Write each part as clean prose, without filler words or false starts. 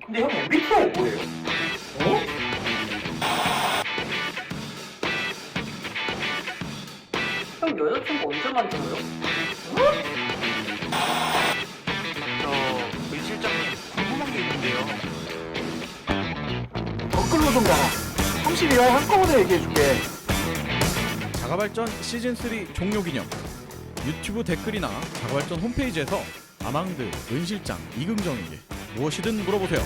근데 형 MBTI 뭐예요? 어? 형 여자친구 언제 만들어요? 저 실장님 궁금한 게 있는데요. 댓글로 좀 나와. 32화 한꺼번에 얘기해줄게. 자가발전 시즌3 종료기념 유튜브 댓글이나 자가발전 홈페이지에서 아망드, 은실장, 이금정에게 무엇이든 물어보세요.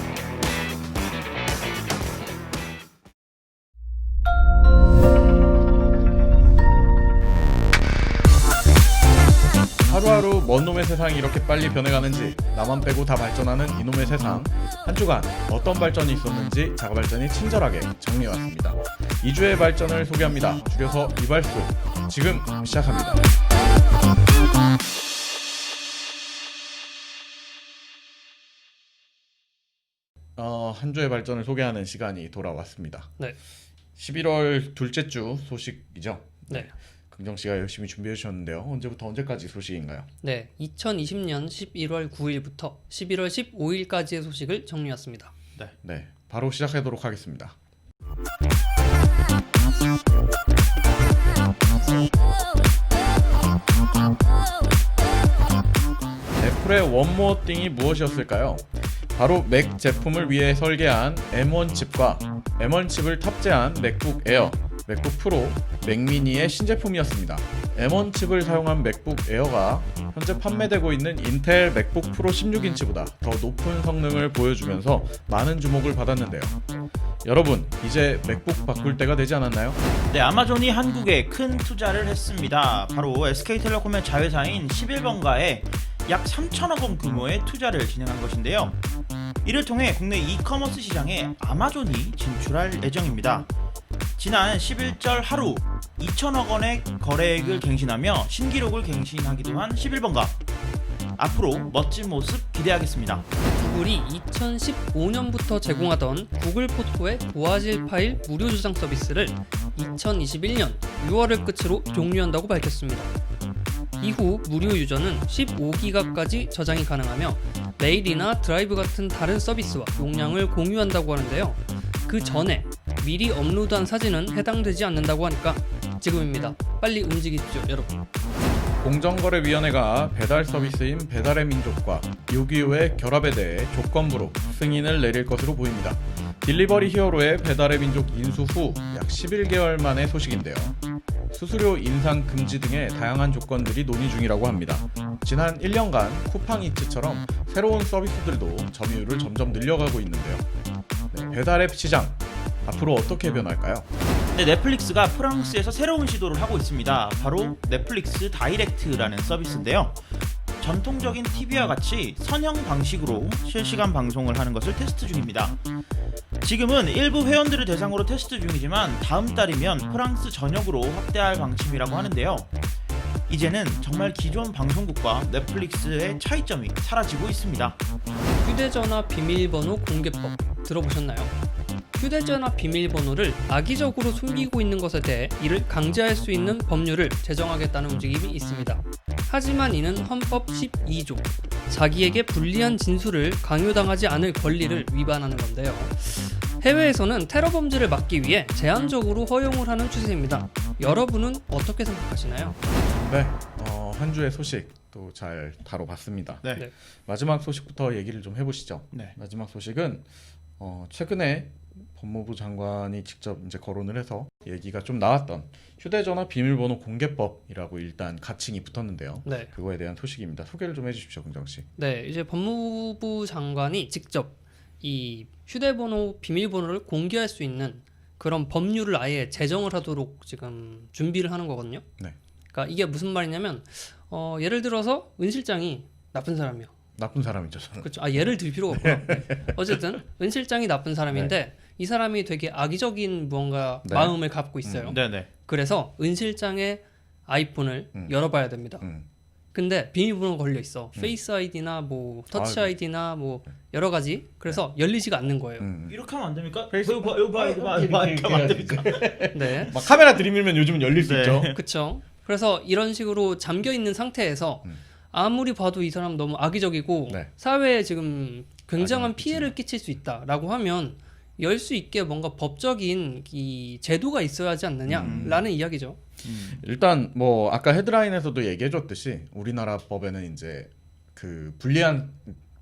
하루하루 먼 놈의 세상이 이렇게 빨리 변해가는지 나만 빼고 다 발전하는 이놈의 세상. 한 주간 어떤 발전이 있었는지 자가발전이 친절하게 정리해왔습니다. 2주의 발전을 소개합니다. 줄여서 이발소. 지금 시작합니다. 한 주의 발전을 소개하는 시간이 돌아왔습니다. 네. 11월 둘째 주 소식이죠. 네. 긍정 씨가 열심히 준비해 주셨는데요. 언제부터 언제까지 소식인가요? 네. 2020년 11월 9일부터 11월 15일까지의 소식을 정리했습니다. 네. 바로 시작하도록 하겠습니다. 애플의 원모어 띵이 무엇이었을까요? 바로 맥 제품을 위해 설계한 M1 칩과 M1 칩을 탑재한 맥북 에어, 맥북 프로, 맥미니의 신제품이었습니다. M1 칩을 사용한 맥북 에어가 현재 판매되고 있는 인텔 맥북 프로 16인치보다 더 높은 성능을 보여주면서 많은 주목을 받았는데요. 여러분, 이제 맥북 바꿀 때가 되지 않았나요? 네, 아마존이 한국에 큰 투자를 했습니다. 바로 SK텔레콤의 자회사인 11번가에 약 3천억 원 규모의 투자를 진행한 것인데요. 이를 통해 국내 이커머스 시장에 아마존이 진출할 예정입니다. 지난 11절 하루 2천억 원의 거래액을 갱신하며 신기록을 갱신하기도 한 11번가. 앞으로 멋진 모습 기대하겠습니다. 구글이 2015년부터 제공하던 구글 포토의 고화질 파일 무료 저장 서비스를 2021년 6월을 끝으로 종료한다고 밝혔습니다. 이후 무료 유저는 15기가까지 저장이 가능하며 메일이나 드라이브 같은 다른 서비스와 용량을 공유한다고 하는데요. 그 전에 미리 업로드한 사진은 해당되지 않는다고 하니까 지금입니다. 빨리 움직이십시오, 여러분. 공정거래위원회가 배달 서비스인 배달의 민족과 요기요의 결합에 대해 조건부로 승인을 내릴 것으로 보입니다. 딜리버리 히어로의 배달의 민족 인수 후 약 11개월 만의 소식인데요. 수수료 인상 금지 등의 다양한 조건들이 논의 중이라고 합니다. 지난 1년간 쿠팡이츠처럼 새로운 서비스들도 점유율을 점점 늘려가고 있는데요. 네, 배달앱 시장 앞으로 어떻게 변할까요? 네, 넷플릭스가 프랑스에서 새로운 시도를 하고 있습니다. 바로 넷플릭스 다이렉트라는 서비스인데요. 전통적인 TV와 같이 선형 방식으로 실시간 방송을 하는 것을 테스트 중입니다. 지금은 일부 회원들을 대상으로 테스트 중이지만 다음 달이면 프랑스 전역으로 확대할 방침이라고 하는데요. 이제는 정말 기존 방송국과 넷플릭스의 차이점이 사라지고 있습니다. 휴대전화 비밀번호 공개법 들어보셨나요? 휴대전화 비밀번호를 악의적으로 숨기고 있는 것에 대해 이를 강제할 수 있는 법률을 제정하겠다는 움직임이 있습니다. 하지만 이는 헌법 12조 자기에게 불리한 진술을 강요당하지 않을 권리를 위반하는 건데요. 해외에서는 테러 범죄를 막기 위해 제한적으로 허용을 하는 추세입니다. 여러분은 어떻게 생각하시나요? 네, 한 주의 소식 또 잘 다뤄봤습니다. 네. 네. 마지막 소식부터 얘기를 좀 해보시죠. 네. 마지막 소식은 최근에 법무부 장관이 직접 이제 거론을 해서 얘기가 좀 나왔던 휴대전화 비밀번호 공개법이라고 일단 가칭이 붙었는데요. 네. 그거에 대한 소식입니다. 소개를 좀 해주십시오, 긍정 씨. 네, 이제 법무부 장관이 직접 이 휴대번호 비밀번호를 공개할 수 있는 그런 법률을 아예 제정을 하도록 지금 준비를 하는 거거든요. 네. 그러니까 이게 무슨 말이냐면 예를 들어서 은 실장이 나쁜 사람이야. 나쁜 사람이죠, 저는. 그렇죠. 예를 들 필요가 없고요. 네. 어쨌든 은 실장이 나쁜 사람인데 이 사람이 되게 악의적인 무언가 네. 마음을 갖고 있어요. 네네. 그래서 은 실장의 아이폰을 열어봐야 됩니다. 근데 비밀번호가 걸려 있어. 페이스 아이디나 뭐 터치 아이디나 뭐 여러 가지. 그래서 열리지가 않는 거예요. 이렇게 하면 안 됩니까? 페이스북- 이거 봐, 이렇게 하면 안 됩니까? 네, 막 카메라 들이밀면 요즘은 열릴 수 네. 있죠. 그렇죠. 그래서 이런 식으로 잠겨 있는 상태에서 아무리 봐도 이 사람 너무 악의적이고 네. 사회에 지금 굉장한 피해를 끼칠 수 있다라고 하면 열 수 있게 뭔가 법적인 이 제도가 있어야 하지 않느냐라는 이야기죠. 일단 뭐 아까 헤드라인에서도 얘기해줬듯이 우리나라 법에는 이제 그 불리한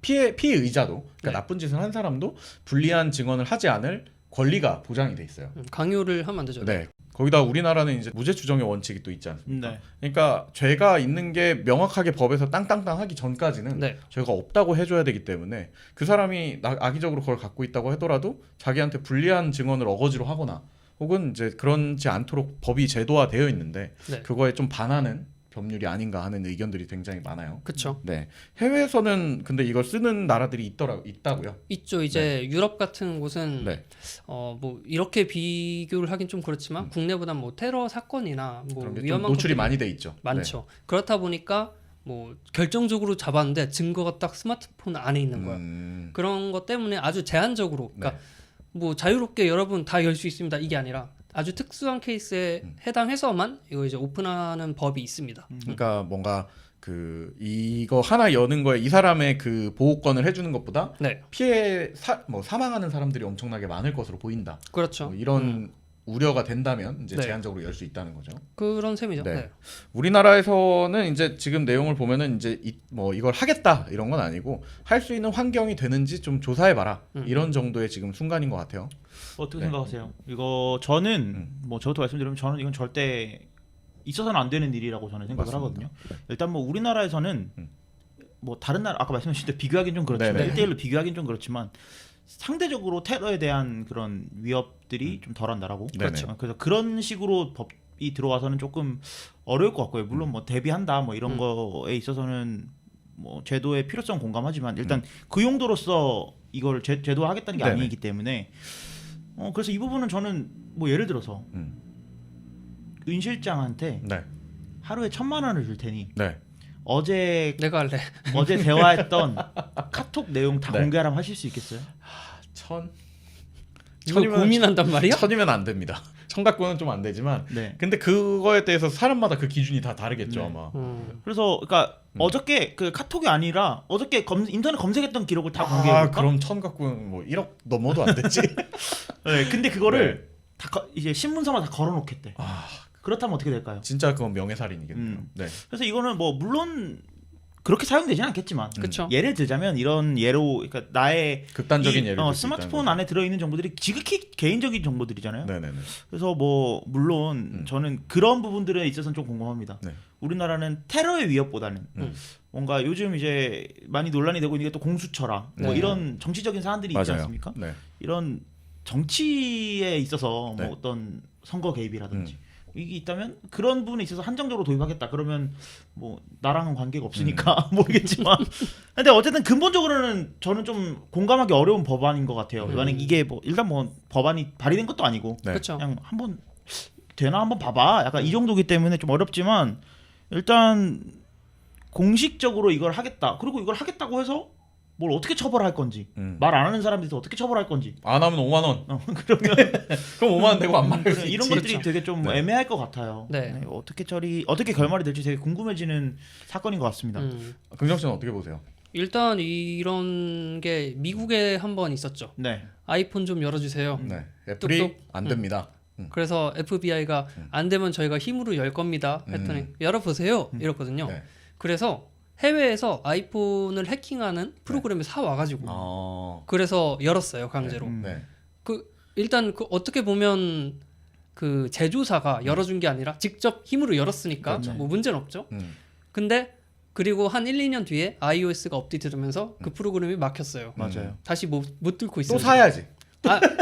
피해의자도 그러니까 네. 나쁜 짓을 한 사람도 불리한 증언을 하지 않을 권리가 보장이 돼 있어요. 강요를 하면 안 되죠. 네. 거기다 우리나라는 이제 무죄 추정의 원칙이 또 있지 않습니까? 네. 그러니까 죄가 있는 게 명확하게 법에서 땅땅땅 하기 전까지는 네. 죄가 없다고 해줘야 되기 때문에 그 사람이 악의적으로 그걸 갖고 있다고 하더라도 자기한테 불리한 증언을 어거지로 하거나 혹은 이제 그렇지 않도록 법이 제도화되어 있는데 네. 그거에 좀 반하는 법률이 아닌가 하는 의견들이 굉장히 많아요. 그렇죠. 네. 해외에서는 근데 이걸 쓰는 나라들이 있다고요. 있죠. 이제 유럽 같은 곳은 네. 뭐 이렇게 비교를 하긴 좀 그렇지만 국내보다 뭐 테러 사건이나 뭐 그런 게 좀 위험한 노출이 것들이 많이 돼 있죠. 많죠. 그렇다 보니까 뭐 결정적으로 잡았는데 증거가 딱 스마트폰 안에 있는 거야. 그런 것 때문에 아주 제한적으로, 그러니까 뭐 자유롭게 여러분 다 열 수 있습니다. 이게 아니라 아주 특수한 케이스에 해당해서만 이거 이제 오픈하는 법이 있습니다. 그러니까 뭔가 그 이거 하나 여는 거에 이 사람의 그 보호권을 해주는 것보다 네, 사망하는 사람들이 엄청나게 많을 것으로 보인다. 그렇죠. 뭐 이런 우려가 된다면 이제 네. 제한적으로 열 수 있다는 거죠. 그런 셈이죠. 네. 네. 우리나라에서는 이제 지금 내용을 보면은 이제 뭐 이걸 하겠다 이런 건 아니고 할 수 있는 환경이 되는지 좀 조사해 봐라 이런 정도의 지금 순간인 것 같아요. 어떻게 네. 생각하세요? 이거 저는 뭐 저부터 말씀드리면 저는 이건 절대 있어서는 안 되는 일이라고 저는 생각을 맞습니다. 하거든요. 일단 뭐 우리나라에서는 뭐 다른 나라 아까 말씀하신 때 비교하기는 좀 그렇지만 네네. 1대1로 비교하기는 좀 그렇지만 상대적으로 테러에 대한 그런 위협들이 좀 덜한 나라고 그렇죠. 그래서 그런 식으로 법이 들어와서는 조금 어려울 것 같고요. 물론 뭐 대비한다 뭐 이런 거에 있어서는 뭐 제도의 필요성 공감하지만 일단 그 용도로서 이걸 제도화하겠다는 게 네네. 아니기 때문에 그래서 이 부분은 저는 뭐 예를 들어서 은 실장한테 네. 하루에 1,000만 원을 줄 테니 네. 어제 내가 할래. 대화했던 카톡 내용 다 네. 공개하라면 하실 수 있겠어요? 이거 고민한단 말이야? 천이면 안 됩니다. 천 갖고는 좀 안 되지만 네. 근데 그거에 대해서 사람마다 그 기준이 다 다르겠죠 네. 아마. 그래서 그러니까 어저께 그 카톡이 아니라 어저께 인터넷 검색했던 기록을 다 공개해볼까? 그럼 천 갖고는 뭐 1억 넘어도 안 되지. 네, 근데 그거를 다 이제 신문사마다 다 걸어놓겠대. 그렇다면 어떻게 될까요? 진짜 그건 명예살인이겠네요. 네. 그래서 이거는 뭐 물론 그렇게 사용되지는 않겠지만 그쵸. 예를 들자면 이런 예로 그러니까 나의 극단적인 예를 들수 스마트폰 있다는 안에 들어있는 정보들이 지극히 개인적인 정보들이잖아요. 네네네. 그래서 뭐 물론 저는 그런 부분들에 있어서는 좀 궁금합니다. 네. 우리나라는 테러의 위협보다는 뭔가 요즘 이제 많이 논란이 되고 있는 게 또 공수처라 뭐 네. 이런 정치적인 사안들이 있지 맞아요. 않습니까? 네. 이런 정치에 있어서 네. 뭐 어떤 선거 개입이라든지 이게 있다면 그런 부분에 있어서 한정적으로 도입하겠다. 그러면 뭐 나랑은 관계가 없으니까 모르겠지만 근데 어쨌든 근본적으로는 저는 좀 공감하기 어려운 법안인 것 같아요. 만약 이게 뭐 일단 뭐 법안이 발의된 것도 아니고 네. 그렇죠. 그냥 한번 되나 한번 봐봐. 약간 이 정도기 때문에 좀 어렵지만 일단 공식적으로 이걸 하겠다. 그리고 이걸 하겠다고 해서 뭘 어떻게 처벌할 건지 말 안 하는 사람들한테 어떻게 처벌할 건지 안 하면 5만 원. 그러면 그럼 5만 원 내고 안 말할 수 있지. 이런 것들이 되게 좀 네. 애매할 것 같아요. 네. 어떻게 결말이 될지 되게 궁금해지는 사건인 것 같습니다. 긍정 씨는 어떻게 보세요? 일단 이런 게 미국에 한번 있었죠. 네. 아이폰 좀 열어주세요. 네. 애플이 뚝뚝. 안 됩니다. 그래서 FBI가 안 되면 저희가 힘으로 열 겁니다. 했더니 열어보세요. 이랬거든요. 네. 그래서 해외에서 아이폰을 해킹하는 프로그램을 사 와가지고 그래서 열었어요 강제로. 네. 일단 어떻게 보면 그 제조사가 열어준 게 아니라 직접 힘으로 열었으니까 그렇죠. 뭐 문제는 없죠. 근데 그리고 한 1, 2년 뒤에 iOS가 업데이트되면서 그 프로그램이 막혔어요. 맞아요. 다시 못 뚫고 있어요. 또 사야지.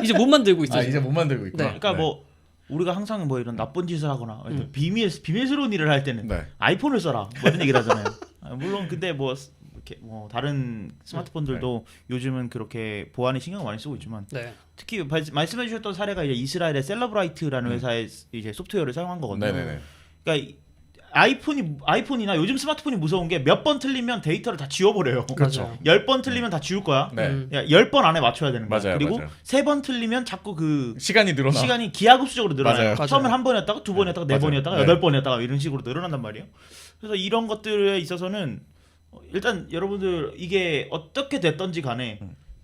이제 못 만들고 있어요. 이제 못 만들고 있구나. 네. 그러니까 뭐 우리가 항상 뭐 이런 나쁜 짓을 하거나 비밀스러운 일을 할 때는 네. 아이폰을 써라 뭐 이런 얘기를 하잖아요. 물론 근데 뭐 이렇게 뭐 다른 스마트폰들도 요즘은 그렇게 보안에 신경을 많이 쓰고 있지만 네. 특히 말씀해 주셨던 사례가 이제 이스라엘의 셀러브라이트라는 회사의 이제 소프트웨어를 사용한 거거든요. 네네네. 그러니까 아이폰이나 요즘 스마트폰이 무서운 게 몇 번 틀리면 데이터를 다 지워버려요. 그렇죠. 10번 틀리면 다 지울 거야. 네. 야, 10번 안에 맞춰야 되는 거야. 맞아요, 그리고 맞아요. 3번 틀리면 자꾸 그 시간이 늘어나. 시간이 기하급수적으로 늘어나요. 맞아요. 처음에 한 번이었다가 두 번이었다가 네 맞아요. 번이었다가 네. 8번이었다가 이런 식으로 늘어난단 말이에요. 그래서 이런 것들에 있어서는 일단 여러분들 이게 어떻게 됐던지 간에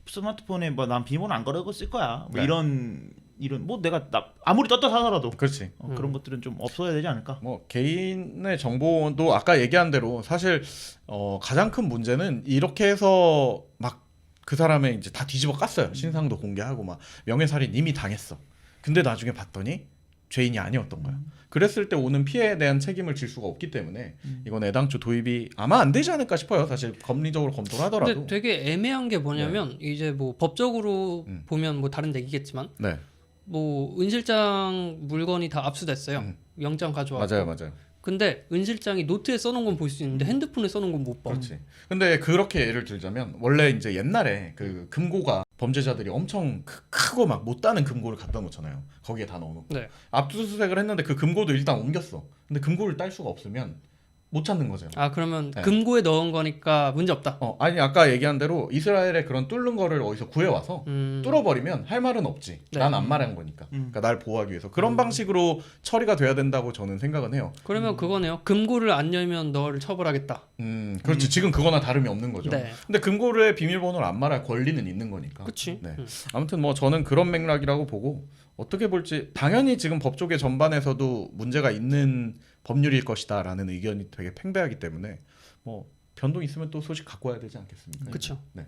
스마트폰에 뭐 난 비밀번호 안 걸고 쓸 거야. 뭐 네. 이런 뭐 내가 아무리 떳떳하더라도 그렇지. 그런 것들은 좀 없어야 되지 않을까? 뭐 개인의 정보도 아까 얘기한 대로 사실 가장 큰 문제는 이렇게 해서 막 그 사람의 이제 다 뒤집어 깠어요. 신상도 공개하고 막 명예살인 이미 당했어. 근데 나중에 봤더니 죄인이 아니었던 거야. 그랬을 때 오는 피해에 대한 책임을 질 수가 없기 때문에 이건 애당초 도입이 아마 안 되지 않을까 싶어요. 사실 법리적으로 검토를 하더라도. 근데 되게 애매한 게 뭐냐면 이제 뭐 법적으로 보면 뭐 다른 얘기겠지만 네, 뭐 은 실장 물건이 다 압수됐어요. 영장 가져와. 맞아요. 근데 은 실장이 노트에 써놓은 건 볼 수 있는데 핸드폰에 써놓은 건 못 봐. 그렇지. 근데 그렇게 예를 들자면 원래 이제 옛날에 그 금고가 범죄자들이 엄청 크고 막 못 따는 금고를 갖다 놓잖아요. 거기에 다 넣어놓고. 네. 압수수색을 했는데 그 금고도 일단 옮겼어. 근데 금고를 딸 수가 없으면 못 찾는 거죠. 아 그러면 네. 금고에 넣은 거니까 문제 없다. 아니 아까 얘기한 대로 이스라엘의 그런 뚫는 거를 어디서 구해와서 음. 뚫어버리면 할 말은 없지. 네. 난 안 말한 거니까. 그러니까 날 보호하기 위해서 그런 방식으로 처리가 돼야 된다고 저는 생각은 해요. 그러면 그거네요. 금고를 안 열면 너를 처벌하겠다. 그렇지. 지금 그거나 다름이 없는 거죠. 네. 근데 금고의 비밀번호를 안 말할 권리는 있는 거니까. 그치. 네. 아무튼 뭐 저는 그런 맥락이라고 보고 어떻게 볼지 당연히 지금 법조계 전반에서도 문제가 있는 법률일 것이다라는 의견이 되게 팽배하기 때문에 뭐 변동 있으면 또 소식 갖고 와야 되지 않겠습니까? 그쵸. 네.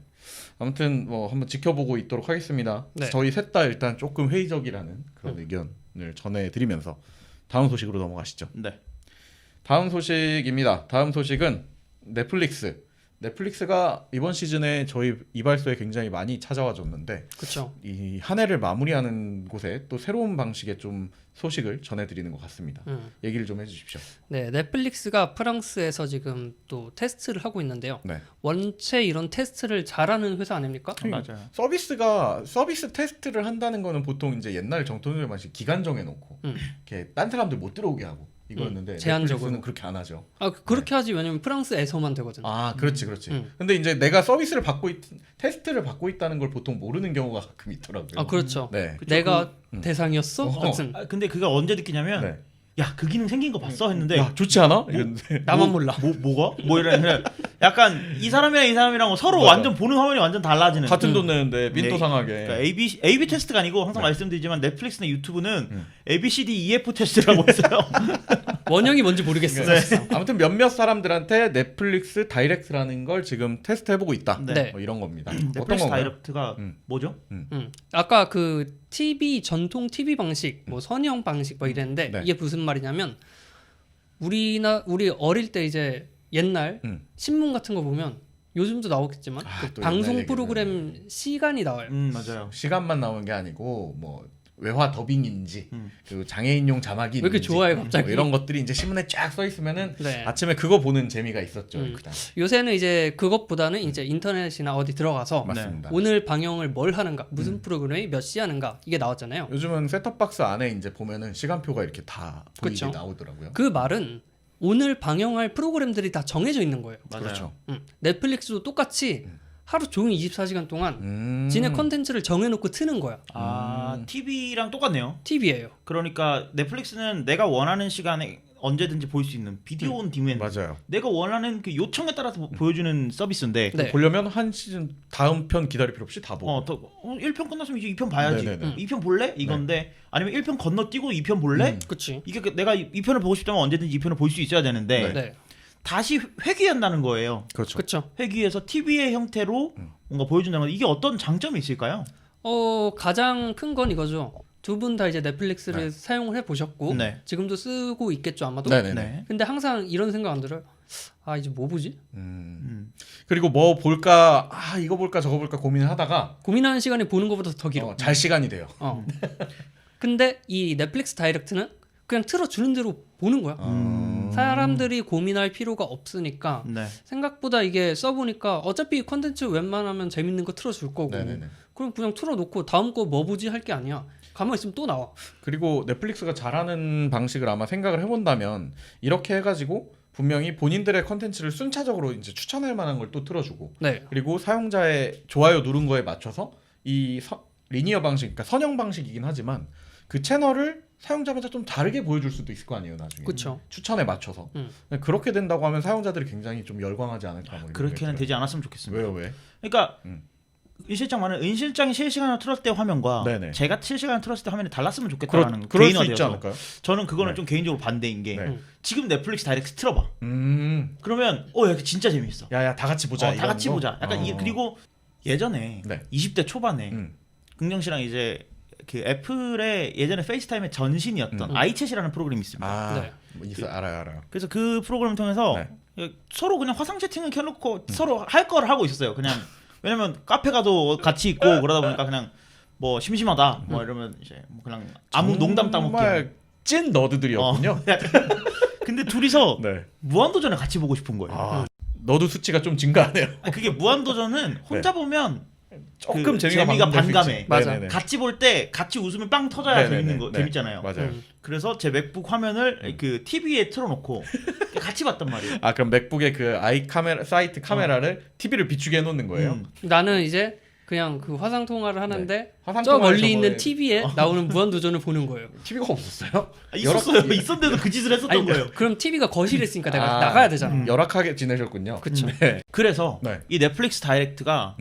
아무튼 뭐 한번 지켜보고 있도록 하겠습니다. 네. 저희 셋 다 일단 조금 회의적이라는 그런 의견을 전해드리면서 다음 소식으로 넘어가시죠. 네. 다음 소식입니다. 다음 소식은 넷플릭스가 이번 시즌에 저희 이발소에 굉장히 많이 찾아와 줬는데 그쵸. 이 한 해를 마무리하는 곳에 또 새로운 방식의 좀 소식을 전해드리는 것 같습니다. 얘기를 좀 해주십시오. 네, 넷플릭스가 프랑스에서 지금 또 테스트를 하고 있는데요. 네. 원체 이런 테스트를 잘하는 회사 아닙니까? 맞아요. 서비스 테스트를 한다는 거는 보통 이제 옛날 정통적인 방식 기간 정해놓고 이렇게 딴 사람들 못 들어오게 하고 이거였는데 제한적으로. 넷플릭스는 그렇게 안 하죠. 아 그렇게 하지 왜냐면 프랑스에서만 되거든. 아, 그렇지. 근데 이제 내가 서비스를 테스트를 받고 있다는 걸 보통 모르는 경우가 가끔 있더라고요. 아 그렇죠. 네. 내가 대상이었어? 같은. 근데 그가 언제 느끼냐면 네. 야 그 기능 생긴 거 봤어 했는데 야, 좋지 않아? 이랬는데 나만 몰라. 뭐가? 뭐 이러면 약간 이 사람이랑 서로 맞아. 완전 보는 화면이 완전 달라지는. 같은 돈 내는데 민도상하게. 그러니까 AB 테스트가 아니고 항상 네. 말씀드리지만 넷플릭스나 유튜브는 ABCD EF 테스트라고 있어요. 원형이 뭔지 모르겠어. 네. 사실상. 아무튼 몇몇 사람들한테 넷플릭스 다이렉트라는 걸 지금 테스트해보고 있다. 네. 뭐 이런 겁니다. 어떤 넷플릭스 건가요? 다이렉트가 뭐죠? 아까 그 전통 TV 방식, 뭐 선형 방식 뭐 이랬는데 네. 이게 무슨 말이냐면 우리 어릴 때 이제 옛날 신문 같은 거 보면 요즘도 나오겠지만 그 또 방송 옛날 프로그램 시간이 나와요. 맞아요. 시간만 나오는 게 아니고 뭐 외화 더빙인지 그리고 장애인용 자막이 왜 이렇게 있는지 좋아해, 갑자기? 뭐 이런 것들이 이제 신문에 쫙 써 있으면은 네. 아침에 그거 보는 재미가 있었죠. 일단. 요새는 이제 그것보다는 이제 인터넷이나 어디 들어가서 맞습니다. 오늘 방영을 뭘 하는가, 무슨 프로그램이 몇 시 하는가 이게 나왔잖아요. 요즘은 셋톱박스 안에 이제 보면은 시간표가 이렇게 다 보이게 그쵸. 나오더라고요. 그 말은 오늘 방영할 프로그램들이 다 정해져 있는 거예요. 맞아요. 그렇죠. 넷플릭스도 똑같이 하루 종일 24시간 동안 지네 컨텐츠를 정해놓고 트는 거야. TV랑 똑같네요. TV예요. 그러니까 넷플릭스는 내가 원하는 시간에 언제든지 볼 수 있는 비디오 온 디맨드. 맞아요. 내가 원하는 그 요청에 따라서 보여주는 서비스인데 네. 보려면 한 시즌 다음 편 기다릴 필요 없이 다 보고. 1편 끝났으면 이제 2편 봐야지. 네네네. 2편 볼래? 이건데 아니면 1편 건너뛰고 2편 볼래? 그치. 이게 내가 2편을 보고 싶다면 언제든지 2편을 볼 수 있어야 되는데 네. 다시 회귀한다는 거예요. 그렇죠. 그쵸. 회귀해서 TV의 형태로 뭔가 보여준다는 건 이게 어떤 장점이 있을까요? 가장 큰 건 이거죠. 두 분 다 이제 넷플릭스를 사용을 해보셨고 네. 지금도 쓰고 있겠죠 아마도. 네네네. 근데 항상 이런 생각 안 들어요. 아 이제 뭐 보지? 그리고 뭐 볼까, 이거 볼까 저거 볼까 고민을 하다가 고민하는 시간이 보는 것보다 더 길어. 잘 시간이 돼요. 근데 이 넷플릭스 다이렉트는 그냥 틀어주는 대로 보는 거야. 사람들이 고민할 필요가 없으니까 네. 생각보다 이게 써보니까 어차피 컨텐츠 웬만하면 재밌는 거 틀어줄 거고 네네네. 그럼 그냥 틀어놓고 다음 거 뭐 보지 할 게 아니야. 가만히 있으면 또 나와. 그리고 넷플릭스가 잘하는 방식을 아마 생각을 해본다면 이렇게 해가지고 분명히 본인들의 컨텐츠를 순차적으로 이제 추천할 만한 걸 또 틀어주고 네. 그리고 사용자의 좋아요 누른 거에 맞춰서 이 리니어 방식, 그러니까 선형 방식이긴 하지만 그 채널을 사용자마다 좀 다르게 보여줄 수도 있을 거 아니에요 나중에. 그쵸. 추천에 맞춰서. 그렇게 된다고 하면 사용자들이 굉장히 좀 열광하지 않을까. 뭐 이런 그렇게는 생각이 되지 않았으면 좋겠습니다. 왜요 왜? 그러니까 음. 이 실장 말은 은 실장이 실시간으로 틀었을 때 화면과 네네. 제가 실시간으로 틀었을 때 화면이 달랐으면 좋겠다라는 그럴 수 있지 개인화되어서 않을까요? 저는 그거는 네. 좀 개인적으로 반대인 게 네. 지금 넷플릭스 다이렉트 틀어봐. 그러면 야 진짜 재밌어. 야야 다 같이 보자. 다 이런 같이 거? 보자. 약간 그리고 예전에 네. 20대 초반에 긍정 씨랑 이제 그 애플의 예전에 페이스타임의 전신이었던 아이챗이라는 프로그램이 있습니다. 아, 네. 뭐 있어 알아요. 그래서 그 프로그램을 통해서 서로 그냥 화상 채팅을 켜놓고 서로 할 거를 하고 있었어요. 그냥 왜냐면 카페 가도 같이 있고 그러다 보니까 그냥 뭐 심심하다 뭐 이러면 이제 뭐 그냥 아무 농담 따먹기. 정말 찐 너드들이었군요. 근데 둘이서 네. 무한도전을 같이 보고 싶은 거예요. 아, 너도 수치가 좀 증가하네요. 그게 무한도전은 혼자 보면 조금 그 재미가 반감해. 반감해. 맞아. 네네네. 같이 볼 때 같이 웃으면 빵 터져야 네네네. 재밌는 거 네. 재밌잖아요. 맞아요. 그래서 제 맥북 화면을 그 TV에 틀어놓고 같이 봤단 말이에요. 아 그럼 맥북의 그 아이 카메라 사이트 카메라를 TV를 비추게 해놓는 거예요? 나는 이제 그냥 그 화상 통화를 하는데 화상 저 통화를 멀리 있는 저거에- TV에 나오는 무한도전을 보는 거예요. TV가 없었어요? 있었어요. 있었는데도 그 짓을 했었던 아니, 거예요. 그럼 TV가 거실에 있으니까 내가 아, 나가야 되잖아. 열악하게 지내셨군요. 그쵸. 네. 그래서 네. 이 넷플릭스 다이렉트가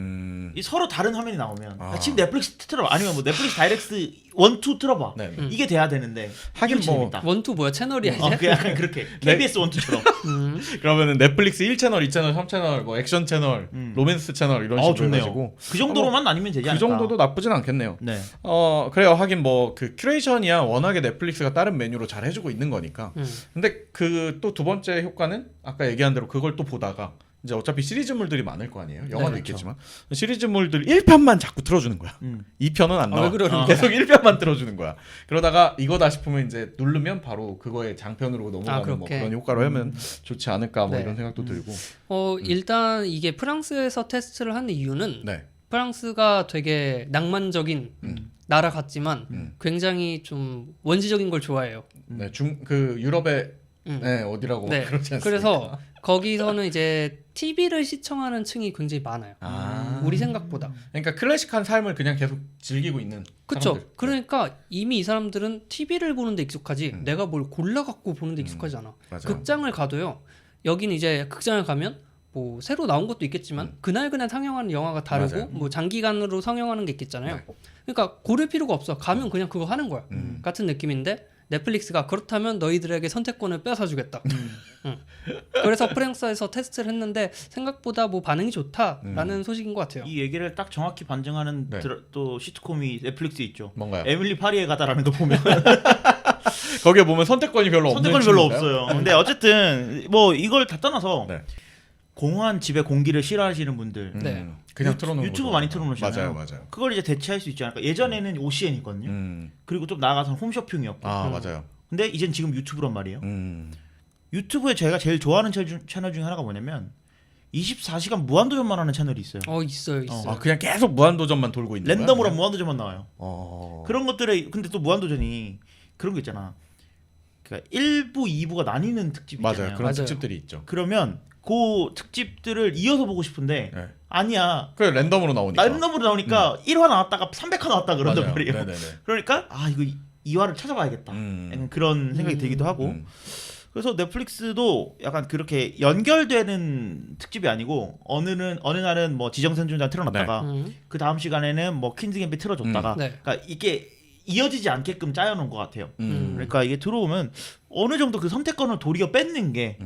이 서로 다른 화면이 나오면 지금 넷플릭스 틀어봐 아니면 뭐 넷플릭스 다이렉트 1, 2 틀어봐 네. 이게 돼야 되는데 하긴 이게 뭐 재밌다. 원투 뭐야 채널이야 이제? 그 약간 그렇게 KBS 1, 2처럼 그러면은 넷플릭스 1채널, 2채널, 3채널, 뭐 액션 채널, 로맨스 채널 이런 식으로 좋네요. 해가지고 그 정도로만 아니면 되지 그 않을까. 정도도 나쁘진 않겠네요. 네. 그래요. 하긴 뭐 그 큐레이션이야 워낙에 넷플릭스가 다른 메뉴로 잘 해주고 있는 거니까. 근데 그 또 두 번째 효과는 아까 얘기한 대로 그걸 또 보다가 이제 어차피 시리즈물들이 많을 거 아니에요. 영화도 그렇죠. 있겠지만 시리즈물들 1편만 자꾸 틀어주는 거야. 2편은 안 나와. 왜 그러는 계속 1편만 틀어주는 거야. 그러다가 이거다 싶으면 이제 누르면 바로 그거의 장편으로 넘어가는 뭐 그렇게? 그런 효과로 하면 좋지 않을까 뭐 네. 이런 생각도 들고. 일단 이게 프랑스에서 테스트를 하는 이유는 네. 프랑스가 되게 낭만적인 나라 같지만 굉장히 좀 원시적인 걸 좋아해요. 네, 그 유럽의 네, 어디라고 네. 그렇지 않습니까? 그래서 거기서는 이제 TV를 시청하는 층이 굉장히 많아요. 우리 생각보다. 그러니까 클래식한 삶을 그냥 계속 즐기고 있는 그렇죠. 사람들. 그러니까 이미 이 사람들은 TV를 보는데 익숙하지 내가 뭘 골라 갖고 보는데 익숙하지 않아. 맞아요. 극장을 가도요. 여기는 이제 극장을 가면 뭐 새로 나온 것도 있겠지만 그날 상영하는 영화가 다르고 맞아요. 뭐 장기간으로 상영하는 게 있겠잖아요. 네. 그러니까 고를 필요가 없어. 가면 그냥 그거 하는 거야. 같은 느낌인데 넷플릭스가 그렇다면 너희들에게 선택권을 뺏어주겠다. 그래서 프랑스에서 테스트를 했는데 생각보다 뭐 반응이 좋다라는 소식인 것 같아요. 이 얘기를 딱 정확히 반증하는 네. 또 시트콤이 넷플릭스에 있죠. 뭔가요? 에밀리 파리에 가다라는 거 보면 거기에 보면 선택권이 별로 없는 선택권이 별로 친구인가요? 없어요. 근데 어쨌든 뭐 이걸 다 떠나서 네. 공허한 집에 공기를 싫어하시는 분들 네. 그냥 틀어놓는 유튜브 거죠. 많이 틀어놓으시잖아요. 맞아요. 그걸 이제 대체할 수 있지 않을까. 예전에는 OCN이거든요. 그리고 그리고 좀 나아가서는 홈쇼핑이었고. 맞아요. 근데 이젠 지금 유튜브란 말이에요. 유튜브에 제가 제일 좋아하는 채널 중에 하나가 뭐냐면 24시간 무한도전만 하는 채널이 있어요. 있어요. 아 그냥 계속 무한도전만 돌고 있는 랜덤으로 거야? 무한도전만 나와요. 그런 것들에 근데 또 무한도전이 그런 거 있잖아. 그러니까 1부, 2부가 나뉘는 특집이 맞아요. 있잖아요. 그런 맞아요. 특집들이 있죠. 그러면 그 특집들을 이어서 보고 싶은데 네. 아니야. 그 랜덤으로 나오니까. 랜덤으로 나오니까 1화 나왔다가 300화 나왔다 그런단 맞아요. 말이에요. 네네네. 그러니까 이거 2화를 찾아봐야겠다. 약간 그런 생각이 들기도 하고. 그래서 넷플릭스도 약간 그렇게 연결되는 특집이 아니고 어느 날은 뭐 지정생존자 틀어놨다가 그 다음 시간에는 뭐 퀸즈 갬빗 틀어줬다가 네. 그러니까 이게 이어지지 않게끔 짜여놓은 것 같아요. 그러니까 이게 들어오면 어느 정도 그 선택권을 도리어 뺏는 게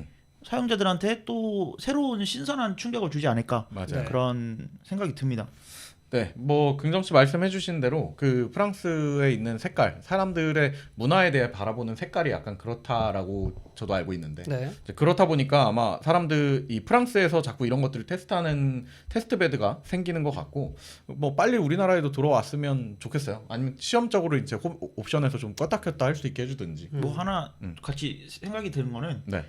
사용자들한테 또 새로운 신선한 충격을 주지 않을까 맞아요. 그런 생각이 듭니다. 네, 뭐 긍정 씨 말씀해주신 대로 그 프랑스에 있는 색깔, 사람들의 문화에 대해 바라보는 색깔이 약간 그렇다라고 저도 알고 있는데 네. 이제 그렇다 보니까 아마 사람들 이 프랑스에서 자꾸 이런 것들을 테스트하는 테스트베드가 생기는 것 같고 뭐 빨리 우리나라에도 들어왔으면 좋겠어요. 아니면 시험적으로 이제 옵션에서 좀 껐다 켰다 할 수 있게 해주든지. 뭐 하나 같이 생각이 드는 거는 네.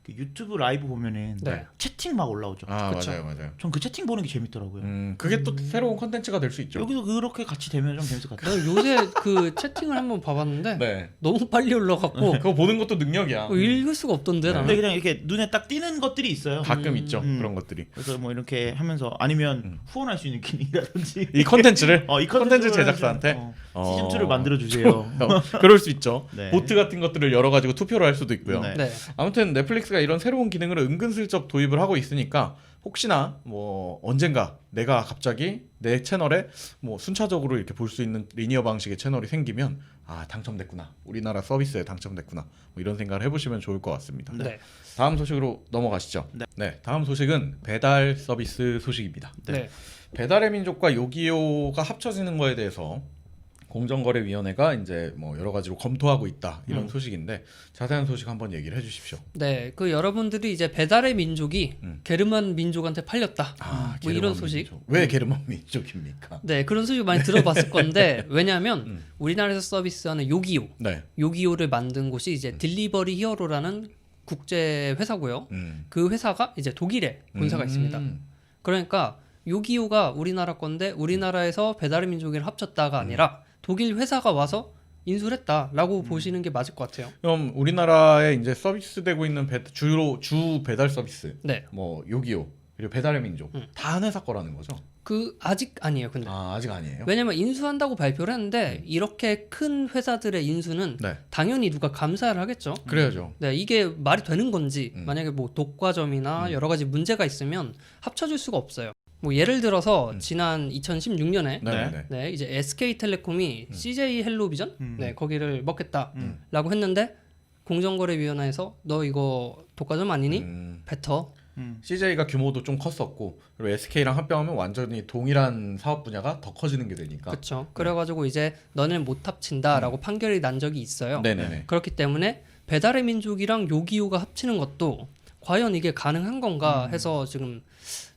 그 유튜브 라이브 보면은 네. 채팅 막 올라오죠. 아 그쵸. 맞아요. 전 그 채팅 보는 게 재밌더라고요. 그게 또 새로운 컨텐츠가 될 수 있죠. 여기도 그렇게 같이 되면 좀 재밌을 것 같아요. 내가 요새 그 채팅을 한번 봐봤는데 네. 너무 빨리 올라갔고 그거 보는 것도 능력이야. 읽을 수가 없던데 네. 나는. 근데 그냥 이렇게 눈에 딱 띄는 것들이 있어요. 가끔 있죠. 음. 그런 것들이. 그래서 뭐 이렇게 하면서 아니면 후원할 수 있는 기능이라든지 이 컨텐츠를 이 컨텐츠 제작사한테 시즌 2를 만들어 주세요. 그럴 수 있죠. 네. 보트 같은 것들을 열어 가지고 투표를 할 수도 있고요. 네. 네. 아무튼 넷플릭스가 이런 새로운 기능을 은근슬쩍 도입을 하고 있으니까 혹시나 뭐 언젠가 내가 갑자기 내 채널에 뭐 순차적으로 이렇게 볼 수 있는 리니어 방식의 채널이 생기면 아 당첨됐구나, 우리나라 서비스에 당첨됐구나, 뭐 이런 생각을 해보시면 좋을 것 같습니다. 네. 다음 소식으로 넘어가시죠. 네. 다음 소식은 배달 서비스 소식입니다. 네. 배달의 민족과 요기요가 합쳐지는 거에 대해서 공정거래위원회가 이제 뭐 여러 가지로 검토하고 있다, 이런 소식인데 자세한 소식 한번 얘기를 해주십시오. 네, 그 여러분들이 이제 배달의 민족이 게르만 민족한테 팔렸다. 뭐 이런 게르만 소식. 민족. 왜 게르만 민족입니까? 네, 그런 소식 많이 들어봤을 건데 왜냐하면 우리나라에서 서비스하는 요기요, 네. 요기요를 만든 곳이 이제 딜리버리 히어로라는 국제 회사고요. 그 회사가 이제 독일에 본사가 있습니다. 그러니까 요기요가 우리나라 건데 우리나라에서 배달의 민족이랑 합쳤다가 아니라 독일 회사가 와서 인수를 했다라고 보시는 게 맞을 것 같아요. 그럼 우리나라에 이제 서비스되고 있는 주로 주 배달 서비스, 네, 뭐 요기요 그리고 배달의 민족 다 한 회사 거라는 거죠? 그 아직 아니에요. 근데 아직 아니에요? 왜냐면 인수한다고 발표를 했는데 이렇게 큰 회사들의 인수는 네. 당연히 누가 감사를 하겠죠. 그래야죠. 네, 이게 말이 되는 건지 만약에 뭐 독과점이나 여러 가지 문제가 있으면 합쳐질 수가 없어요. 뭐 예를 들어서 지난 2016년에 네. 네, 이제 SK텔레콤이 CJ 헬로비전 네, 거기를 먹겠다라고 했는데 공정거래위원회에서 너 이거 독과점 아니니? 뱉어. CJ가 규모도 좀 컸었고 그리고 SK랑 합병하면 완전히 동일한 사업 분야가 더 커지는 게 되니까. 그렇죠. 그래가지고 이제 너는 못 합친다라고 판결이 난 적이 있어요. 네네네. 그렇기 때문에 배달의 민족이랑 요기요가 합치는 것도 과연 이게 가능한 건가 해서 지금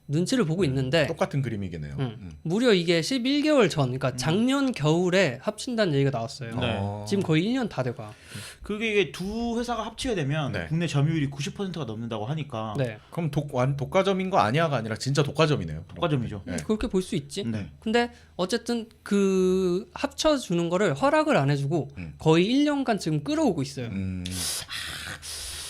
눈치를 보고 있는데 똑같은 그림이겠네요. 무려 이게 11개월 전, 그러니까 작년 겨울에 합친다는 얘기가 나왔어요. 네. 지금 거의 1년 다 돼가. 그게 이게 두 회사가 합치게 되면 네. 국내 점유율이 90%가 넘는다고 하니까 네, 그럼 독과점인 거 아니야가 아니라 진짜 독과점이네요. 독과점이죠. 네. 그렇게 볼 수 있지. 네. 근데 어쨌든 그 합쳐주는 거를 허락을 안 해주고 거의 1년간 지금 끌어오고 있어요.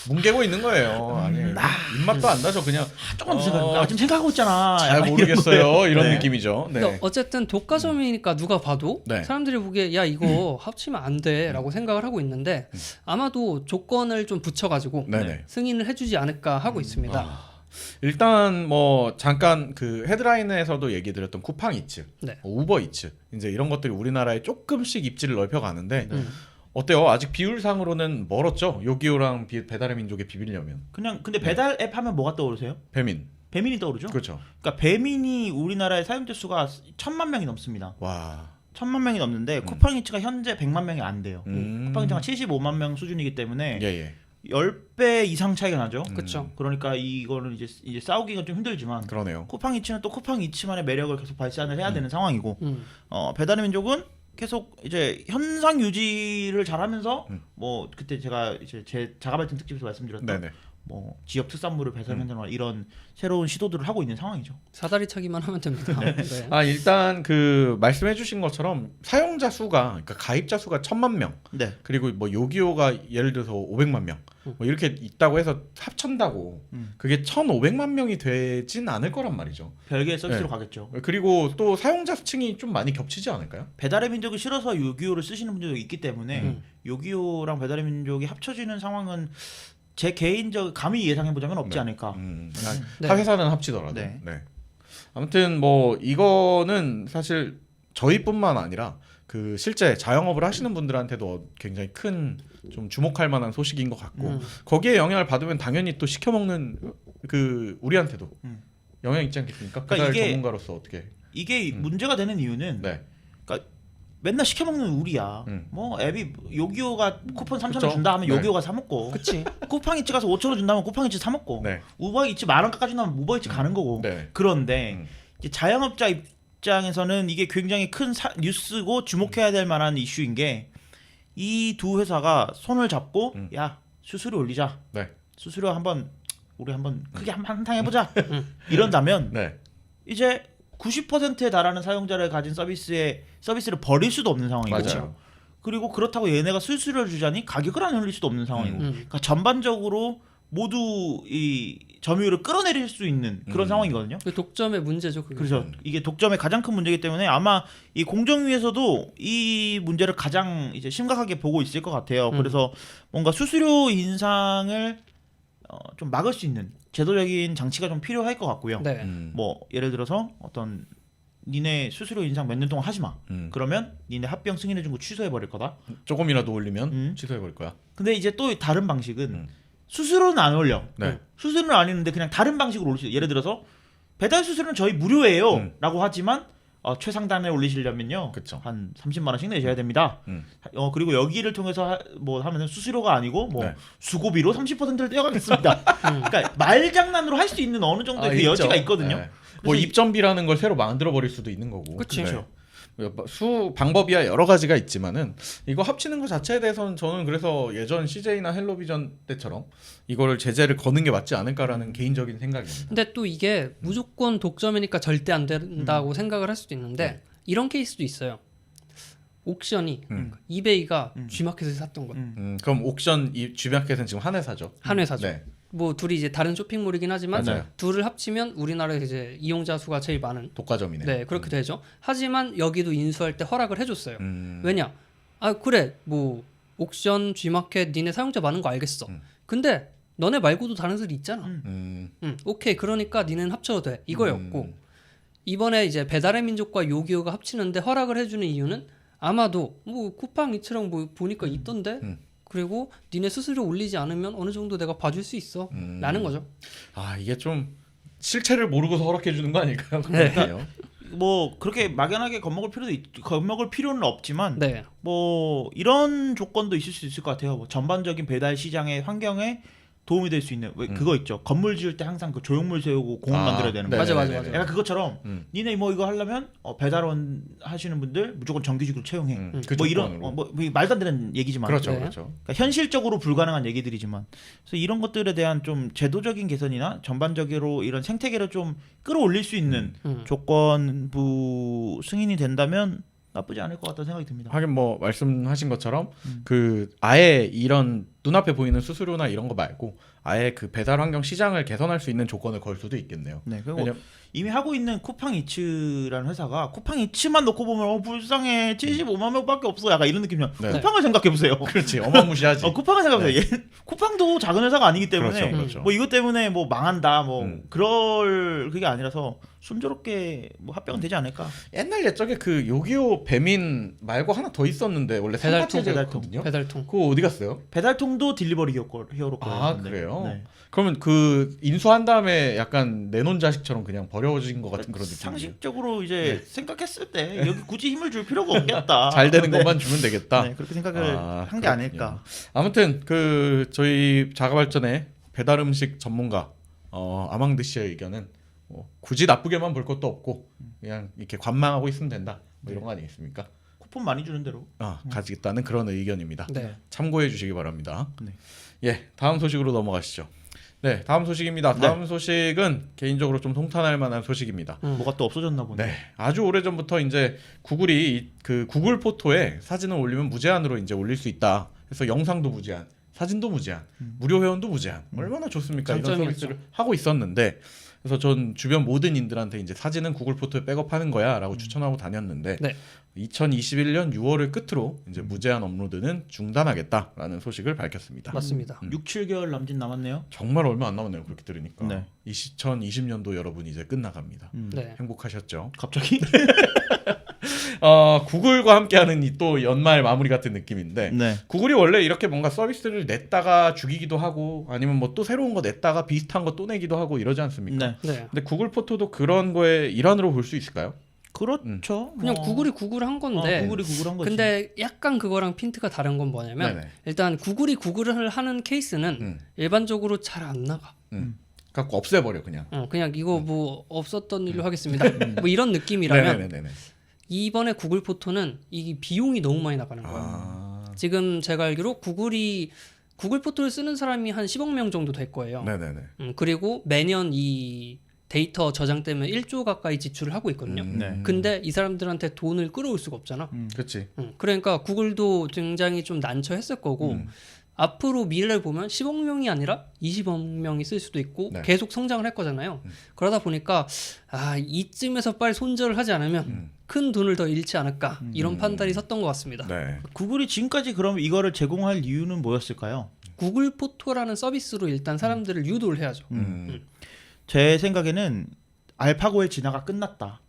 뭉개고 있는 거예요. 아니 입맛도 안 나죠. 그냥 조금 지금 생각하고 있잖아. 잘 약간 모르겠어요. 이런 네. 느낌이죠. 네. 근데 어쨌든 독과점이니까 누가 봐도 네. 사람들이 보기에 야 이거 합치면 안 돼라고 생각을 하고 있는데 아마도 조건을 좀 붙여가지고 네네. 승인을 해주지 않을까 하고 있습니다. 일단 뭐 잠깐 그 헤드라인에서도 얘기 드렸던 쿠팡이츠, 네. 우버이츠 이제 이런 것들이 우리나라에 조금씩 입지를 넓혀가는데 네. 어때요? 아직 비율상으로는 멀었죠. 요기요랑 배달의 민족에 비비려면 그냥 근데 배달 앱 하면 뭐가 떠오르세요? 배민. 배민이 떠오르죠? 그렇죠. 그러니까 배민이 우리나라의 사용자 수가 1,000만 명이 넘습니다. 와. 1,000만 명이 넘는데 쿠팡이츠가 현재 100만 명이 안 돼요. 쿠팡이츠가 75만 명 수준이기 때문에 예예. 10배 이상 차이가 나죠. 그렇죠. 그러니까 이거는 이제 싸우기가 좀 힘들지만 그러네요. 쿠팡이츠는 또 쿠팡이츠만의 매력을 계속 발산을 해야 되는 상황이고 음. 배달의 민족은 계속 이제 현상 유지를 잘하면서 뭐 그때 제가 이제 제 자가발전 특집에서 말씀드렸던 네네. 뭐 지역 특산물을 배달한다거나 이런 새로운 시도들을 하고 있는 상황이죠. 사다리 차기만 하면 됩니다. 네. 일단 그 말씀해주신 것처럼 사용자 수가 그러니까 가입자 수가 1,000만 명. 네. 그리고 뭐 요기요가 예를 들어서 500만 명. 뭐 이렇게 있다고 해서 합친다고 그게 1,500만 명이 되진 않을 거란 말이죠. 별개의 서비스로 네. 가겠죠. 그리고 또 사용자층이 좀 많이 겹치지 않을까요? 배달의 민족이 싫어서 요기요를 쓰시는 분들도 있기 때문에 요기요랑 배달의 민족이 합쳐지는 상황은 제 개인적 감히 예상해보자면 없지 않을까. 네. 타 회사는 합치더라도. 네. 네. 아무튼 뭐 이거는 사실 저희뿐만 아니라 그 실제 자영업을 하시는 분들한테도 굉장히 큰 좀 주목할 만한 소식인 것 같고 거기에 영향을 받으면 당연히 또 시켜 먹는 그 우리한테도 영향 있지 않겠습니까? 그러니까 배달 이게- 전문가로서 어떻게? 이게 문제가 되는 이유는 네. 그러니까 맨날 시켜 먹는 우리야. 뭐 앱이 요기요가 쿠폰 3,000원 그쵸? 준다 하면 네. 요기요가 사 먹고. 그치. 쿠팡이츠 가서 5,000원 준다면 쿠팡이츠 사 먹고. 네. 우버이츠 10,000원 깎아준다면 우버이츠 가는 거고. 네. 그런데 이제 자영업자 입장에서는 이게 굉장히 큰 뉴스고 주목해야 될 만한 이슈인 게 이 두 회사가 손을 잡고 야 수수료 올리자. 네. 수수료 우리 한번 크게 한탕 해보자 이런다면 네. 이제 90%에 달하는 사용자를 가진 서비스를 버릴 수도 없는 상황이고 맞아요. 그리고 그렇다고 얘네가 수수료를 주자니 가격을 안 올릴 수도 없는 상황이고 그러니까 전반적으로 모두 이 점유율을 끌어내릴 수 있는 그런 상황이거든요. 그 독점의 문제죠. 그게. 그래서 이게 독점의 가장 큰 문제이기 때문에 아마 이 공정위에서도 이 문제를 가장 이제 심각하게 보고 있을 것 같아요. 그래서 뭔가 수수료 인상을 좀 막을 수 있는 제도적인 장치가 좀 필요할 것 같고요. 네. 뭐 예를 들어서 어떤 니네 수수료 인상 몇 년 동안 하지 마. 그러면 니네 합병 승인해준 거 취소해 버릴 거다. 조금이라도 올리면 취소해 버릴 거야. 근데 이제 또 다른 방식은 수수료는 안 올려. 네. 수수료는 안 했는데 그냥 다른 방식으로 올릴 수 있어요. 예를 들어서 배달 수수료는 저희 무료예요. 라고 하지만 최상단에 올리시려면요. 그쵸. 한 30만 원씩 내셔야 됩니다. 그리고 여기를 통해서 뭐 하면은 수수료가 아니고 뭐 네. 수고비로 30%를 떼어가겠습니다. 그러니까 말장난으로 할 수 있는 어느 정도의 그 있죠. 여지가 있거든요. 네. 뭐 그래서 입점비라는 걸 새로 만들어 버릴 수도 있는 거고. 그치. 네. 방법이야 여러 가지가 있지만은 이거 합치는 것 자체에 대해서는 저는 그래서 예전 CJ나 헬로비전 때처럼 이거를 제재를 거는 게 맞지 않을까라는 개인적인 생각입니다. 근데 또 이게 무조건 독점이니까 절대 안 된다고 생각을 할 수도 있는데 이런 케이스도 있어요. 옥션이 이베이가 G마켓에서 샀던 것. 그럼 옥션 이 G마켓은 지금 한 회사죠. 한 회사죠. 네. 뭐 둘이 이제 다른 쇼핑몰이긴 하지만 맞아요. 둘을 합치면 우리나라에 이제 이용자 수가 제일 많은. 독과점이네. 네, 그렇게 되죠. 하지만 여기도 인수할 때 허락을 해줬어요. 음. 왜냐? 아 그래 뭐 옥션, G마켓 니네 사용자 많은 거 알겠어. 근데 너네 말고도 다른 데들이 있잖아. 오케이 그러니까 니네는 합쳐도 돼 이거였고 이번에 이제 배달의 민족과 요기요가 합치는데 허락을 해주는 이유는 아마도 뭐 쿠팡 이츠랑 뭐 보니까 있던데 그리고 니네 수수료 올리지 않으면 어느 정도 내가 봐줄 수 있어 라는 거죠. 아 이게 좀 실체를 모르고서 허락해 주는 거 아닐까요? 네. 뭐 그렇게 막연하게 겁먹을 필요는 없지만 네. 뭐 이런 조건도 있을 수 있을 것 같아요. 뭐 전반적인 배달 시장의 환경에 도움이 될 수 있는 왜 그거 있죠. 건물 지을 때 항상 그 조형물 세우고 공원 만들어야 되는 거. 맞아. 약간 그것처럼 니네 뭐 이거 하려면 배달원 하시는 분들 무조건 정규직으로 채용해. 그 뭐 이런 조건으로. 뭐 말도 안 되는 얘기지만 그렇죠, 네. 그렇죠. 그러니까 현실적으로 불가능한 얘기들이지만 그래서 이런 것들에 대한 좀 제도적인 개선이나 전반적으로 이런 생태계를 좀 끌어올릴 수 있는 조건부 승인이 된다면 나쁘지 않을 것 같다는 생각이 듭니다. 하긴 뭐 말씀하신 것처럼 그 아예 이런 눈앞에 보이는 수수료나 이런 거 말고 아예 그 배달 환경 시장을 개선할 수 있는 조건을 걸 수도 있겠네요. 네, 그리고 왜냐면- 이미 하고 있는 쿠팡이츠라는 회사가 쿠팡이츠만 놓고 보면 불쌍해 75만 명밖에 없어 약간 이런 느낌이야. 네. 쿠팡을 생각해 보세요. 그렇지 어마무시하지. 쿠팡을 생각해 보세요. 쿠팡도 작은 회사가 아니기 때문에 그렇죠, 그렇죠. 뭐 이것 때문에 뭐 망한다 뭐 그럴 그게 아니라서 순조롭게 뭐 합병은 되지 않을까. 옛날 옛적에 그 요기요 배민 말고 하나 더 있었는데 원래 배달통, 삼각체제였거든요. 배달통. 그거 어디 갔어요? 배달통도 딜리버리 히어로 아 거였는데. 그래요? 네. 그러면 그 인수한 다음에 약간 내놓은 자식처럼 그냥 버려진 것 같은 그런 느낌. 상식적으로 이제 생각했을 때 여기 굳이 힘을 줄 필요가 없겠다. 잘 되는 네. 것만 주면 되겠다. 네, 그렇게 생각을 한 게 그렇군요. 아닐까. 아무튼 그 저희 자가발전의 배달 음식 전문가 아망드 씨의 의견은 굳이 나쁘게만 볼 것도 없고 그냥 이렇게 관망하고 있으면 된다. 뭐 이런 거 아니겠습니까? 쿠폰 많이 주는 대로. 가지겠다는 그런 의견입니다. 네. 참고해 주시기 바랍니다. 네. 예, 다음 소식으로 넘어가시죠. 네, 다음 소식입니다. 다음 소식은 개인적으로 좀 통탄할 만한 소식입니다. 뭐가 또 없어졌나 보네. 네, 아주 오래 전부터 이제 구글이 그 구글 포토에 사진을 올리면 무제한으로 이제 올릴 수 있다. 그래서 영상도 무제한, 사진도 무제한, 무료 회원도 무제한. 얼마나 좋습니까? 이런 장점이었죠. 서비스를 하고 있었는데, 그래서 전 주변 모든 인들한테 이제 사진은 구글 포토에 백업하는 거야라고 추천하고 다녔는데, 네. 2021년 6월을 끝으로 이제 무제한 업로드는 중단하겠다라는 소식을 밝혔습니다. 맞습니다. 6, 7개월 남짓 남았네요. 정말 얼마 안 남았네요. 그렇게 들으니까. 네. 2020년도 여러분 이제 끝나갑니다. 네. 행복하셨죠? 갑자기? 구글과 함께하는 이 또 연말 마무리 같은 느낌인데 네. 구글이 원래 이렇게 뭔가 서비스를 냈다가 죽이기도 하고 아니면 뭐 또 새로운 거 냈다가 비슷한 거 또 내기도 하고 이러지 않습니까? 네. 네. 근데 구글 포토도 그런 거의 일환으로 볼 수 있을까요? 그렇죠. 그냥 구글이 구글한 건데. 구글이 구글한 거지. 근데 약간 그거랑 핀트가 다른 건 뭐냐면 네네. 일단 구글이 구글을 하는 케이스는 일반적으로 잘 안 나가. 갖고 없애버려 그냥. 그냥 이거 뭐 없었던 일로 하겠습니다. 뭐 이런 느낌이라면 네네네네. 이번에 구글 포토는 이 비용이 너무 많이 나가는 거야. 지금 제가 알기로 구글이 구글 포토를 쓰는 사람이 한 10억 명 정도 될 거예요. 네네네. 그리고 매년 이 데이터 저장 때문에 1조 가까이 지출을 하고 있거든요. 네. 근데 이 사람들한테 돈을 끌어올 수가 없잖아. 그렇지. 그러니까 구글도 굉장히 좀 난처했을 거고 앞으로 미래를 보면 10억 명이 아니라 20억 명이 쓸 수도 있고 네. 계속 성장을 할 거잖아요. 그러다 보니까 이쯤에서 빨리 손절을 하지 않으면 큰 돈을 더 잃지 않을까 이런 판단이 섰던 것 같습니다. 네. 구글이 지금까지 그럼 이거를 제공할 이유는 뭐였을까요? 구글 포토라는 서비스로 일단 사람들을 유도를 해야죠. 제 생각에는 알파고의 진화가 끝났다.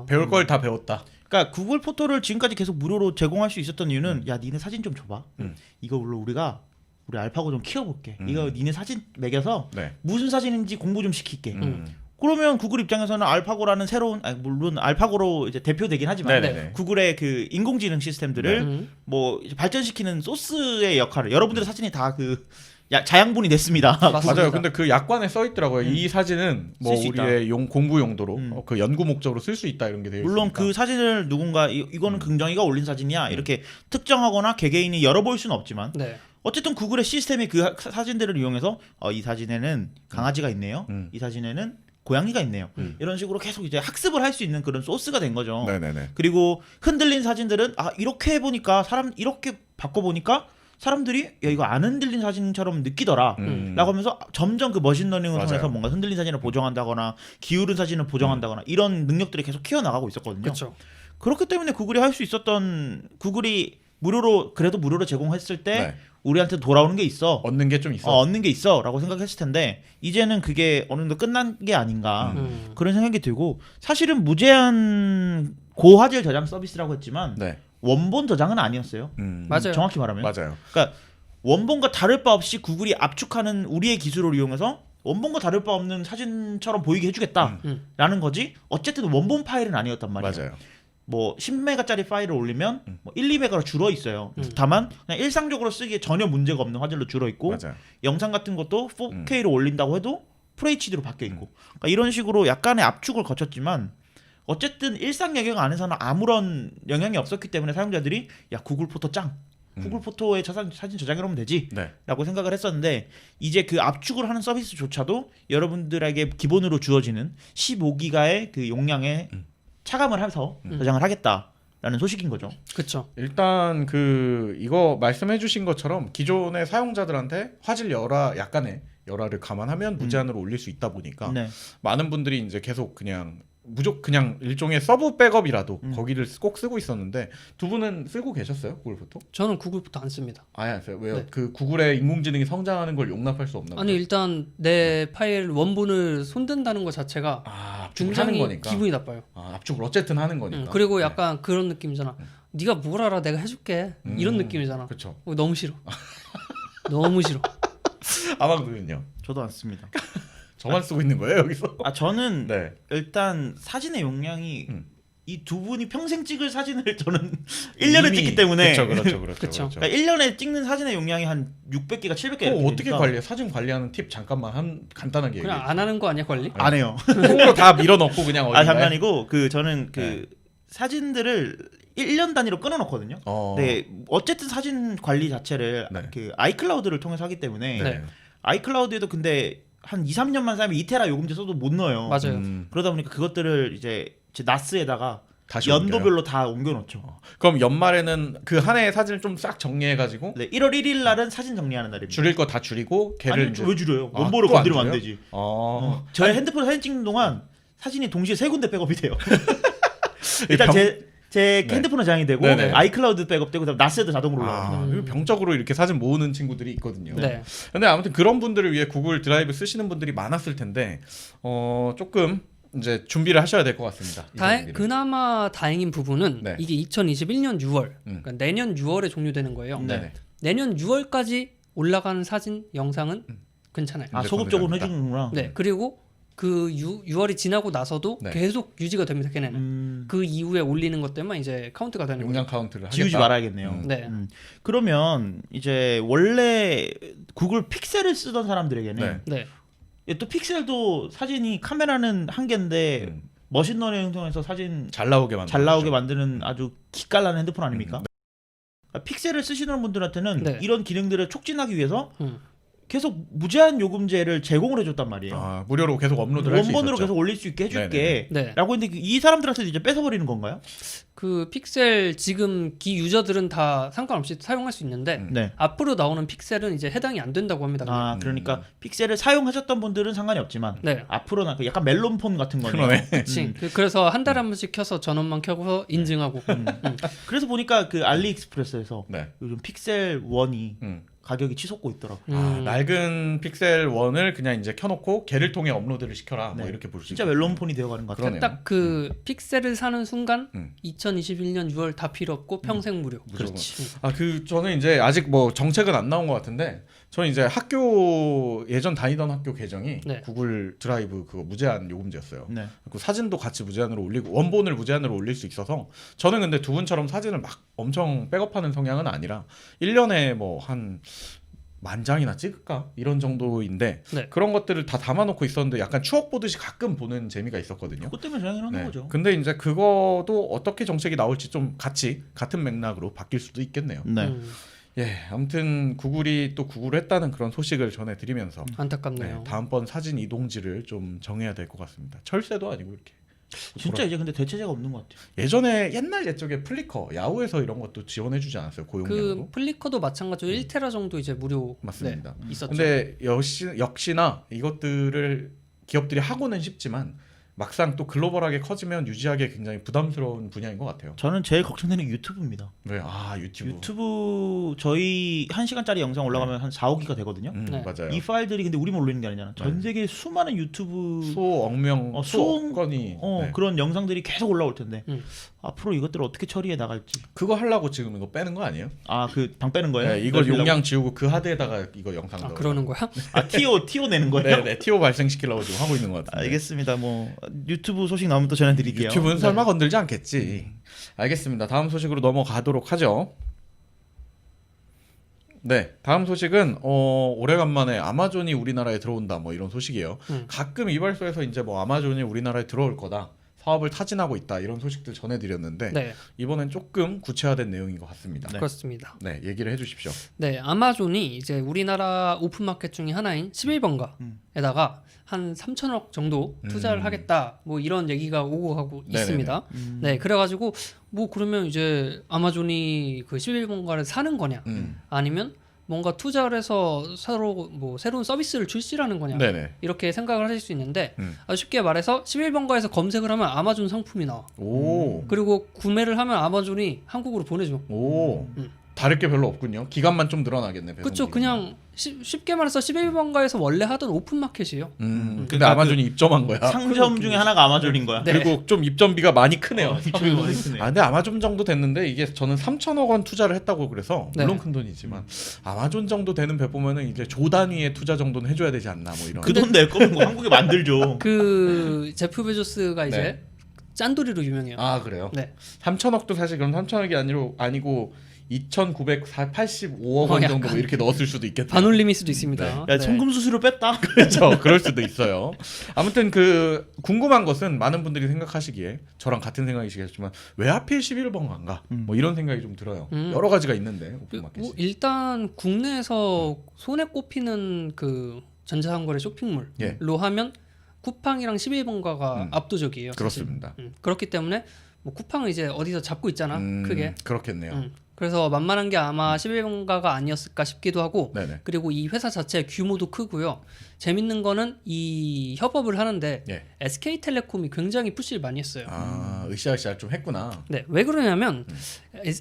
배울 걸 다 배웠다. 그러니까 구글 포토를 지금까지 계속 무료로 제공할 수 있었던 이유는 야 니네 사진 좀 줘봐. 이거 물론 우리 알파고 좀 키워볼게. 이거 니네 사진 매겨서 네. 무슨 사진인지 공부 좀 시킬게. 그러면 구글 입장에서는 알파고라는 새로운 물론 알파고로 이제 대표되긴 하지만 네네네. 구글의 그 인공지능 시스템들을 뭐 이제 발전시키는 소스의 역할을 여러분들의 사진이 다 그 자양분이 됐습니다. 맞습니다. 맞아요. 근데 그 약관에 써 있더라고요. 이 사진은 뭐 쓸수 있다. 우리의 공부 용도로 그 연구 목적으로 쓸 수 있다 이런 게 되어 물론 있으니까. 그 사진을 누군가 이거는 긍정이가 올린 사진이야 이렇게 특정하거나 개개인이 열어볼 수는 없지만 네. 어쨌든 구글의 시스템이 그 사진들을 이용해서 이 사진에는 강아지가 있네요. 이 사진에는 고양이가 있네요. 이런 식으로 계속 이제 학습을 할 수 있는 그런 소스가 된 거죠. 네네네. 그리고 흔들린 사진들은 이렇게 해보니까 이렇게 바꿔보니까 사람들이 야 이거 안 흔들린 사진처럼 느끼더라 라고 하면서 점점 그 머신러닝을 맞아요. 통해서 뭔가 흔들린 사진을 보정한다거나 기울은 사진을 보정한다거나 이런 능력들이 계속 키워나가고 있었거든요. 그렇죠. 그렇기 때문에 구글이 할 수 있었던 구글이 그래도 무료로 제공했을 때 네. 우리한테 돌아오는 게 있어. 얻는 게 좀 있어. 얻는 게 있어 라고 생각했을 텐데 이제는 그게 어느 정도 끝난 게 아닌가 그런 생각이 들고 사실은 무제한 고화질 저장 서비스라고 했지만 네. 원본 저장은 아니었어요. 맞아요. 정확히 말하면. 맞아요. 그러니까 원본과 다를 바 없이 구글이 압축하는 우리의 기술을 이용해서 원본과 다를 바 없는 사진처럼 보이게 해주겠다라는 거지 어쨌든 원본 파일은 아니었단 말이에요. 맞아요. 뭐 10메가짜리 파일을 올리면 뭐 1, 2메가로 줄어 있어요. 다만 그냥 일상적으로 쓰기에 전혀 문제가 없는 화질로 줄어 있고 맞아요. 영상 같은 것도 4K로 올린다고 해도 FHD로 바뀌어 있고 그러니까 이런 식으로 약간의 압축을 거쳤지만 어쨌든 일상 영역 안에서는 아무런 영향이 없었기 때문에 사용자들이 야 구글 포토 짱 구글 포토에 사진 저장해놓으면 되지 네. 라고 생각을 했었는데 이제 그 압축을 하는 서비스조차도 여러분들에게 기본으로 주어지는 15기가의 그 용량에 차감을 해서 저장을 하겠다라는 소식인 거죠. 그렇죠. 일단 이거 말씀해 주신 것처럼 기존의 사용자들한테 화질 약간의 열화를 감안하면 무제한으로 올릴 수 있다 보니까 네. 많은 분들이 이제 계속 그냥 일종의 서브 백업이라도 거기를 꼭 쓰고 있었는데 두 분은 쓰고 계셨어요? 구글 포토? 저는 구글 포토 안 씁니다. 아예 안 써요. 왜요? 네. 그 구글의 인공지능이 성장하는 걸 용납할 수 없나 봐요. 아니 일단 내 파일 원본을 손댄다는 것 자체가 압축을 하는 굉장히 거니까. 기분이 나빠요. 압축을 어쨌든 하는 거니까. 그리고 약간 그런 느낌이잖아. 네가 뭘 알아? 내가 해줄게. 이런 느낌이잖아. 그렇죠. 너무 싫어. 너무 싫어. 아마도는요. 저도 안 씁니다. 저만 쓰고 있는 거예요 여기서? 저는 네. 일단 사진의 용량이 이 두 분이 평생 찍을 사진을 저는 1년에 이미- 찍기 때문에 그렇죠. 그쵸. 그러니까 1년에 찍는 사진의 용량이 한 600개가 700개 이렇게 어떻게 되니까 관리해? 사진 관리하는 팁 잠깐만 간단하게 그냥 얘기해. 안 하는 거 아니야 관리? 안 해요. 통으로 다 밀어넣고 그냥 어디가에? 장난이고 저는 네. 사진들을 1년 단위로 끊어놓거든요. 네, 어쨌든 사진 관리 자체를 네. 그 아이클라우드를 통해서 하기 때문에 네. 아이클라우드에도 근데 한 2, 3년만 쌓이면 2테라 요금제 써도 못 넣어요. 맞아요. 그러다 보니까 그것들을 이제 제 나스에다가 다시 연도별로 다 옮겨놓죠. 그럼 연말에는 그 한 해의 사진을 좀 싹 정리해가지고 네, 1월 1일 날은 사진 정리하는 날입니다. 줄일 거 다 줄이고 걔를 아니, 이제 왜 줄여요? 아, 원본을 또안 건드리면 안 줄여요? 되지. 저 핸드폰 사진 찍는 동안 사진이 동시에 3군데 백업이 돼요. 일단 병- 제 네. 핸드폰에 저장이 되고 네네. 아이클라우드 백업되고 그다음 나스에도 자동으로 올라갑니다. 이거 병적으로 이렇게 사진 모으는 친구들이 있거든요. 네. 근데 아무튼 그런 분들을 위해 구글 드라이브 쓰시는 분들이 많았을 텐데 조금 이제 준비를 하셔야 될 것 같습니다. 이 사람들이. 그나마 다행인 부분은 네. 이게 2021년 6월, 그러니까 내년 6월에 종료되는 거예요. 네네. 내년 6월까지 올라가는 사진, 영상은 괜찮아요. 아 이제 소급적으로 검색합니다. 해주는구나. 네, 그리고 그 6월이 지나고 나서도 네. 계속 유지가 됩니다. 걔네는 그 이후에 올리는 것 때문에 이제 카운트가 되는 용량 거죠. 카운트를 하겠다. 지우지 말아야겠네요. 네. 그러면 이제 원래 구글 픽셀을 쓰던 사람들에게는 네. 네, 또 픽셀도 사진이 카메라는 한 개인데 머신러닝 통해서 사진 잘 나오게 만드는 잘 나오게 거죠. 만드는 아주 기깔나는 핸드폰 아닙니까? 그러니까 픽셀을 쓰시는 분들한테는 네. 이런 기능들을 촉진하기 위해서 음. 계속 무제한 요금제를 제공을 해줬단 말이에요. 아, 무료로 계속 업로드를 할 수 원본으로 있었죠. 계속 올릴 수 있게 해줄게. 네. 라고 했는데 이 사람들한테 이제 뺏어버리는 건가요? 그 픽셀 지금 기 유저들은 다 상관없이 사용할 수 있는데 네. 앞으로 나오는 픽셀은 이제 해당이 안 된다고 합니다. 아 그러니까 픽셀을 사용하셨던 분들은 상관이 없지만 네. 앞으로는 그 약간 멜론폰 같은 거네요. 그러네. 그치. 그래서 한 달에 한 번씩 켜서 전원만 켜고 인증하고. 그래서 보니까 그 알리익스프레스에서 네. 요즘 픽셀 1이 음. 가격이 치솟고 있더라고요. 아, 낡은 픽셀 1을 그냥 이제 켜놓고 걔를 통해 업로드를 시켜라. 뭐 네. 이렇게 볼 수 진짜 있겠네요. 멜론폰이 되어가는 것 같아요. 그러네요. 딱 그 픽셀을 사는 순간 음. 2021년 6월 다 필요 없고 평생 무료. 그렇지. 아, 그 저는 이제 아직 뭐 정책은 안 나온 것 같은데 저는 이제 학교 예전 다니던 학교 계정이 네. 구글 드라이브 그거 무제한 요금제였어요. 네. 그 사진도 같이 무제한으로 올리고 원본을 무제한으로 올릴 수 있어서 저는 근데 두 분처럼 사진을 막 엄청 백업하는 성향은 아니라 1년에 뭐 한 10,000장이나 찍을까 이런 정도인데 네. 그런 것들을 다 담아놓고 있었는데 약간 추억 보듯이 가끔 보는 재미가 있었거든요. 그것 때문에 저냥 하는 네. 거죠. 근데 이제 그거도 어떻게 정책이 나올지 좀 같이 같은 맥락으로 바뀔 수도 있겠네요. 네. 예, 아무튼 구글이 또 구글을 했다는 그런 소식을 전해드리면서 안타깝네요. 네, 다음번 사진 이동지를 좀 정해야 될 것 같습니다. 철새도 아니고 이렇게. 진짜 이제 근데 대체제가 없는 것 같아요. 예전에 옛날 옛적에 플리커, 야후에서 이런 것도 지원해주지 않았어요? 고용량으로? 그 플리커도 마찬가지로 1테라 정도 이제 무료 맞습니다. 네, 있었죠. 근데 역시나 이것들을 기업들이 하고는 싶지만 막상 또 글로벌하게 커지면 유지하기 굉장히 부담스러운 분야인 것 같아요. 저는 제일 걱정되는 게 유튜브입니다. 왜? 아, 유튜브. 유튜브 저희 1시간짜리 영상 올라가면 한 4, 5기가 되거든요. 네. 맞아요. 이 파일들이 근데 우리만 올리는 게 아니잖아. 전 세계 수많은 유튜브 수억명, 수억 건이 네. 그런 영상들이 계속 올라올 텐데 음. 앞으로 이것들을 어떻게 처리해 나갈지. 그거 하려고 지금 이거 빼는 거 아니에요? 아 그 방 빼는 거예요? 네, 이거 넓히려고? 용량 지우고 그 하드에다가 이거 영상 아, 넣어. 그러는 거야? 아 TO 내는 거예요? 네, TO 발생시키려고 지금 하고 있는 것 같은데. 알겠습니다. 뭐 유튜브 소식 나오면 또 전해드릴게요. 유튜브는 네. 설마 건들지 않겠지. 알겠습니다. 다음 소식으로 넘어가도록 하죠. 네, 다음 소식은 오래간만에 아마존이 우리나라에 들어온다 뭐 이런 소식이에요. 가끔 이발소에서 이제 뭐 아마존이 우리나라에 들어올 거다. 사업을 타진하고 있다 이런 소식들 전해드렸는데 네, 이번엔 조금 구체화된 내용인 것 같습니다. 네. 그렇습니다. 네, 얘기를 해주십시오. 네, 아마존이 이제 우리나라 오픈마켓 중에 하나인 11번가에다가 한 3천억 정도 투자를 하겠다 뭐 이런 얘기가 오고 가고 네네네. 있습니다. 네, 그래가지고 뭐 그러면 이제 아마존이 그 11번가를 사는 거냐 아니면 뭔가 투자를 해서 서로 뭐 새로운 서비스를 출시하는 거냐 네네. 이렇게 생각을 하실 수 있는데 아주 쉽게 말해서 11번가에서 검색을 하면 아마존 상품이 나와. 오, 그리고 구매를 하면 아마존이 한국으로 보내줘. 오, 다를 게 별로 없군요. 기간만 좀 늘어나겠네. 그렇죠. 배송 기간이. 그냥 쉽게 말해서 11번가에서 원래 하던 오픈마켓이에요. 근데 그러니까 아마존이 입점한 거야. 상점 중에 하나가 아마존인 거야. 네. 그리고 좀 입점비가 많이 크네요. 입점이 많이 크네. 아, 근데 아마존 정도 됐는데 이게 저는 3천억 원 투자를 했다고 그래서 물론 네. 큰 돈이지만 아마존 정도 되는 배 보면은 이제 조 단위의 투자 정도는 해줘야 되지 않나 뭐 이런. 그 돈 낼 거면 뭐 한국에 만들죠. 그 제프 베조스가 이제 네. 짠돌이로 유명해요. 아 그래요? 네. 3천억도 사실 그럼 3천억이 아니고 2,985억 원 약간 정도 뭐 이렇게 넣었을 수도 있겠네요. 반올림일 수도 있습니다. 네. 야 네. 송금 수수료 뺐다. 그렇죠. 그럴 수도 있어요. 아무튼 그 궁금한 것은 많은 분들이 생각하시기에 저랑 같은 생각이시겠지만 왜 하필 11번가인가? 뭐 이런 생각이 좀 들어요. 여러 가지가 있는데 오픈마켓이. 뭐 일단 국내에서 손에 꼽히는 그 전자상거래 쇼핑몰로 예. 하면 쿠팡이랑 11번가가 압도적이에요. 사실. 그렇습니다. 그렇기 때문에 뭐 쿠팡은 이제 어디서 잡고 있잖아. 크게. 그렇겠네요. 그래서 만만한 게 아마 11번가가 아니었을까 싶기도 하고 네네. 그리고 이 회사 자체의 규모도 크고요. 재밌는 거는 이 협업을 하는데 예. SK텔레콤이 굉장히 푸시를 많이 했어요. 아 으쌰으쌰 좀 했구나. 네, 왜 그러냐면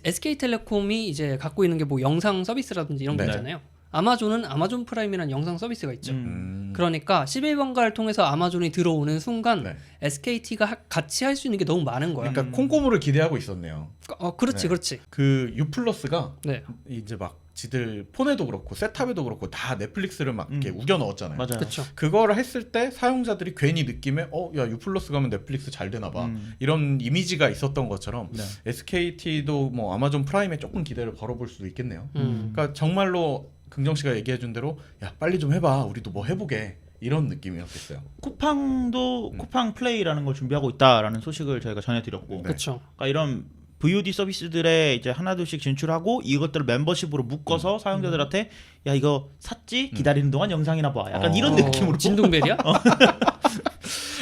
SK텔레콤이 이제 갖고 있는 게 뭐 영상 서비스라든지 이런 거 네. 있잖아요. 아마존은 아마존 프라임이라는 영상 서비스가 있죠. 음. 그러니까 11번가를 통해서 아마존이 들어오는 순간 네. SKT가 같이 할 수 있는 게 너무 많은 거야. 그러니까 콩고물을 기대하고 있었네요. 그렇지, 네. 그렇지. 그 U+가 네, 이제 막 지들 폰에도 그렇고 셋탑에도 그렇고 다 넷플릭스를 막 이렇게 우겨 넣었잖아요. 맞아요. 그렇죠. 그거를 했을 때 사용자들이 괜히 느낌에 야 U+ 가면 넷플릭스 잘 되나 봐. 이런 이미지가 있었던 것처럼 네. SKT도 뭐 아마존 프라임에 조금 기대를 걸어볼 수도 있겠네요. 그러니까 정말로 긍정 씨가 얘기해 준 대로 야 빨리 좀 해봐. 우리도 뭐 해보게. 이런 느낌이었겠어요. 쿠팡도 쿠팡 플레이라는 걸 준비하고 있다라는 소식을 저희가 전해드렸고, 네. 그렇죠. 그러니까 이런 VOD 서비스들에 이제 하나둘씩 진출하고 이것들을 멤버십으로 묶어서 사용자들한테 야 이거 샀지? 기다리는 동안 영상이나 봐. 약간 이런 느낌으로 진동벨이야?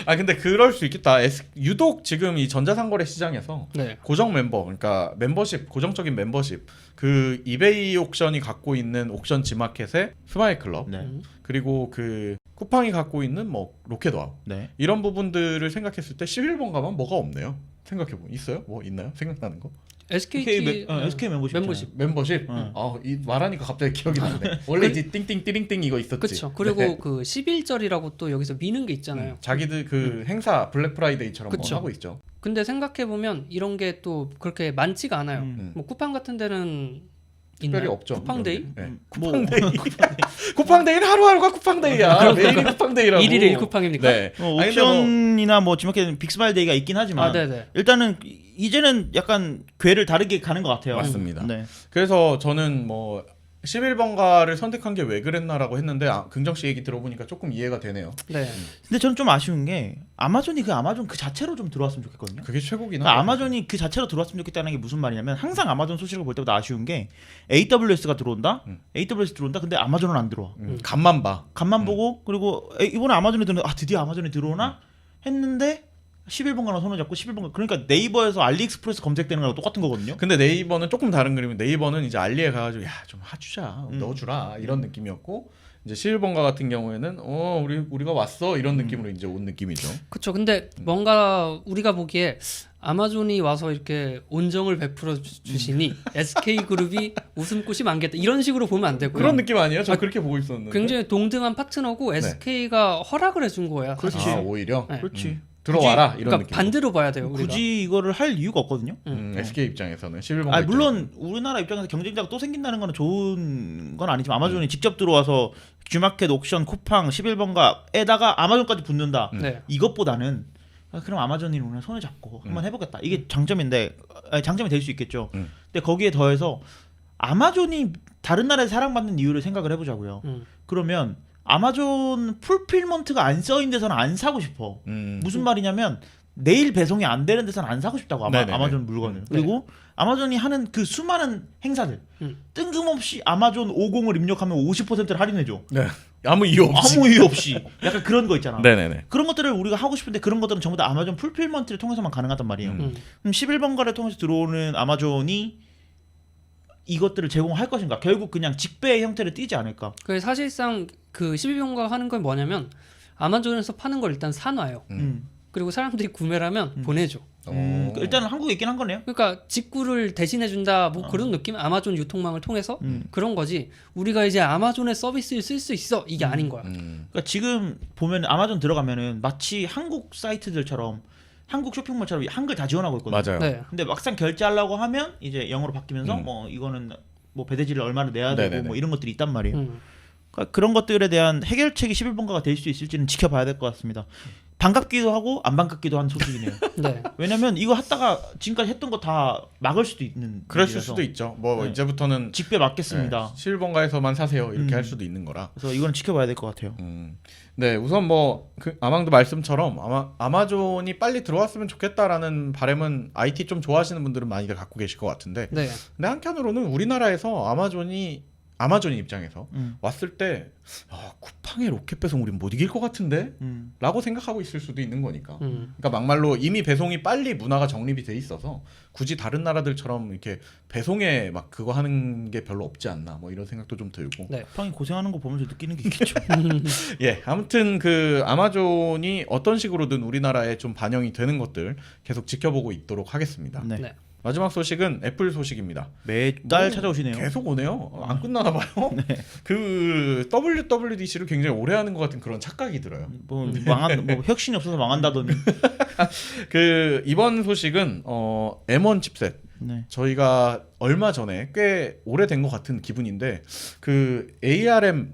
아 근데 그럴 수 있겠다. 유독 지금 이 전자상거래 시장에서 네. 고정 멤버, 그러니까 멤버십, 고정적인 멤버십, 그 이베이 옥션이 갖고 있는 옥션 지마켓의 스마일 클럽, 네. 그리고 그 쿠팡이 갖고 있는 뭐 로켓와우 네. 이런 부분들을 생각했을 때 11번 가면 뭐가 없네요. 생각해보면 있어요? 뭐 있나요? 생각나는 거? SKT SK 멤버십. 멤버십. 멤버십? 응. 이 말하니까 갑자기 기억이 나네. 원래 이제 띵띵 띠링띵 이거 있었지. 그렇죠. 그리고 네. 그 11절이라고 또 여기서 미는 게 있잖아요. 자기들 그 행사 블랙 프라이데이처럼 뭐 그쵸. 하고 있죠. 근데 생각해 보면 이런 게 또 그렇게 많지가 않아요. 음. 뭐 쿠팡 같은 데는 특별히 있나요? 없죠. 쿠팡데이? 네. 뭐 쿠팡데이는 하루하루가 쿠팡데이야. 매일이 쿠팡데이라고. 1일에 1쿠팡입니까? 네. 뭐 아니, 근데 뭐 옵션이나 뭐 지마켓 빅스마일 데이가 있긴 하지만 아, 네네. 일단은 이제는 약간 궤를 다르게 가는 것 같아요. 맞습니다. 네. 그래서 저는 뭐 11번가를 선택한 게 왜 그랬나라고 했는데 긍정 씨 얘기 들어보니까 조금 이해가 되네요. 네. 근데 저는 좀 아쉬운 게 아마존이 그 아마존 그 자체로 좀 들어왔으면 좋겠거든요. 그게 최고긴 그러니까 하죠. 아마존이 그 자체로 들어왔으면 좋겠다는 게 무슨 말이냐면 항상 아마존 소식을 볼 때마다 아쉬운 게 AWS가 들어온다. AWS 들어온다. 근데 아마존은 안 들어와. 간만 봐. 간만 보고 그리고 이번에 아마존에 들어오는데 드디어 아마존에 들어오나 했는데 11번가랑 손을 잡고 11번가 그러니까 네이버에서 알리익스프레스 검색되는 거랑 똑같은 거거든요. 근데 네이버는 조금 다른 그림이 네이버는 이제 알리에 가가지고 야 좀 해주자 넣어주라 이런 느낌이었고 이제 11번가 같은 경우에는 우리가 왔어 이런 느낌으로 이제 온 느낌이죠. 그렇죠. 근데 뭔가 우리가 보기에 아마존이 와서 이렇게 온정을 베풀어 주시니 SK그룹이 웃음꽃이 많겠다 이런 식으로 보면 안 되고요. 그런 느낌 아니에요? 저 그렇게 보고 있었는데. 굉장히 동등한 파트너고 SK가 허락을 해준 거야. 그렇지. 사실. 오히려 네. 그렇지. 들어와라 이런 그러니까 느낌. 반대로 봐야 돼요. 우리가. 굳이 이거를 할 이유가 없거든요. SK 입장에서는 11번가. 아 물론 우리나라 입장에서 경쟁자가 또 생긴다는 건 좋은 건 아니지만 아마존이 직접 들어와서 G마켓, 옥션, 쿠팡, 11번가에다가 아마존까지 붙는다. 네. 이것보다는 그럼 아마존이 오늘 손을 잡고 한번 해보겠다. 이게 장점인데 장점이 될 수 있겠죠. 근데 거기에 더해서 아마존이 다른 나라에 사랑받는 이유를 생각을 해보자고요. 그러면 아마존 풀필먼트가 안 써인 데서는 안 사고 싶어. 무슨 말이냐면 내일 배송이 안 되는 데서는 안 사고 싶다고 네네네. 아마존 물건을. 그리고 아마존이 하는 그 수많은 행사들 뜬금없이 아마존 50을 입력하면 50%를 할인해줘. 네. 아무 이유 없이. 아무 이유 없이. 약간 그런 거 있잖아. 네네네. 그런 것들을 우리가 하고 싶은데 그런 것들은 전부 다 아마존 풀필먼트를 통해서만 가능하단 말이에요. 그럼 11번가를 통해서 들어오는 아마존이 이것들을 제공할 것인가? 결국 그냥 직배의 형태를 띠지 않을까? 그 사실상 그 12병가 하는 건 뭐냐면 아마존에서 파는 걸 일단 사놔요. 그리고 사람들이 구매를 하면 보내줘. 일단은 한국에 있긴 한 거네요. 그러니까 직구를 대신해 준다 뭐 그런 느낌? 아마존 유통망을 통해서 그런 거지. 우리가 이제 아마존의 서비스를 쓸 수 있어 이게 아닌 거야. 그러니까 지금 보면 아마존 들어가면은 마치 한국 사이트들처럼 한국 쇼핑몰처럼 한글 다 지원하고 있거든요. 맞아요. 네. 근데 막상 결제하려고 하면 이제 영어로 바뀌면서 뭐 이거는 뭐 배대지를 얼마나 내야 되고 네네네. 뭐 이런 것들이 있단 말이에요. 그러니까 그런 것들에 대한 해결책이 11번가가 될 수 있을지는 지켜봐야 될 것 같습니다. 반갑기도 하고 안 반갑기도 한 소식이네요. 네. 왜냐면 이거 하다가 지금까지 했던 거 다 막을 수도 있는 그럴 일이라서 수도 있죠. 뭐 네. 이제부터는 직배 맞겠습니다. 11번가에서만 사세요 이렇게 할 수도 있는 거라. 그래서 이건 지켜봐야 될 것 같아요. 네, 우선 뭐 아망도 말씀처럼 아마존이 빨리 들어왔으면 좋겠다라는 바람은 IT 좀 좋아하시는 분들은 많이들 갖고 계실 것 같은데, 네. 근데 한편으로는 우리나라에서 아마존 입장에서 왔을 때 쿠팡의 로켓 배송 우린 못 이길 것 같은데? 라고 생각하고 있을 수도 있는 거니까. 그러니까 막말로 이미 배송이 빨리 문화가 정립이 돼 있어서 굳이 다른 나라들처럼 이렇게 배송에 막 그거 하는 게 별로 없지 않나 뭐 이런 생각도 좀 들고. 네. 쿠팡이 고생하는 거 보면서 느끼는 게 있겠죠. 예, 아무튼 그 아마존이 어떤 식으로든 우리나라에 좀 반영이 되는 것들 계속 지켜보고 있도록 하겠습니다. 네. 네. 마지막 소식은 애플 소식입니다. 매달 찾아오시네요. 계속 오네요. 안 끝나나 봐요. 그 WWDC를 굉장히 오래 하는 것 같은 그런 착각이 들어요. 뭐 혁신이 없어서 망한다더니. 그 이번 소식은 M1 칩셋. 네. 저희가 얼마 전에 꽤 오래된 것 같은 기분인데 그 ARM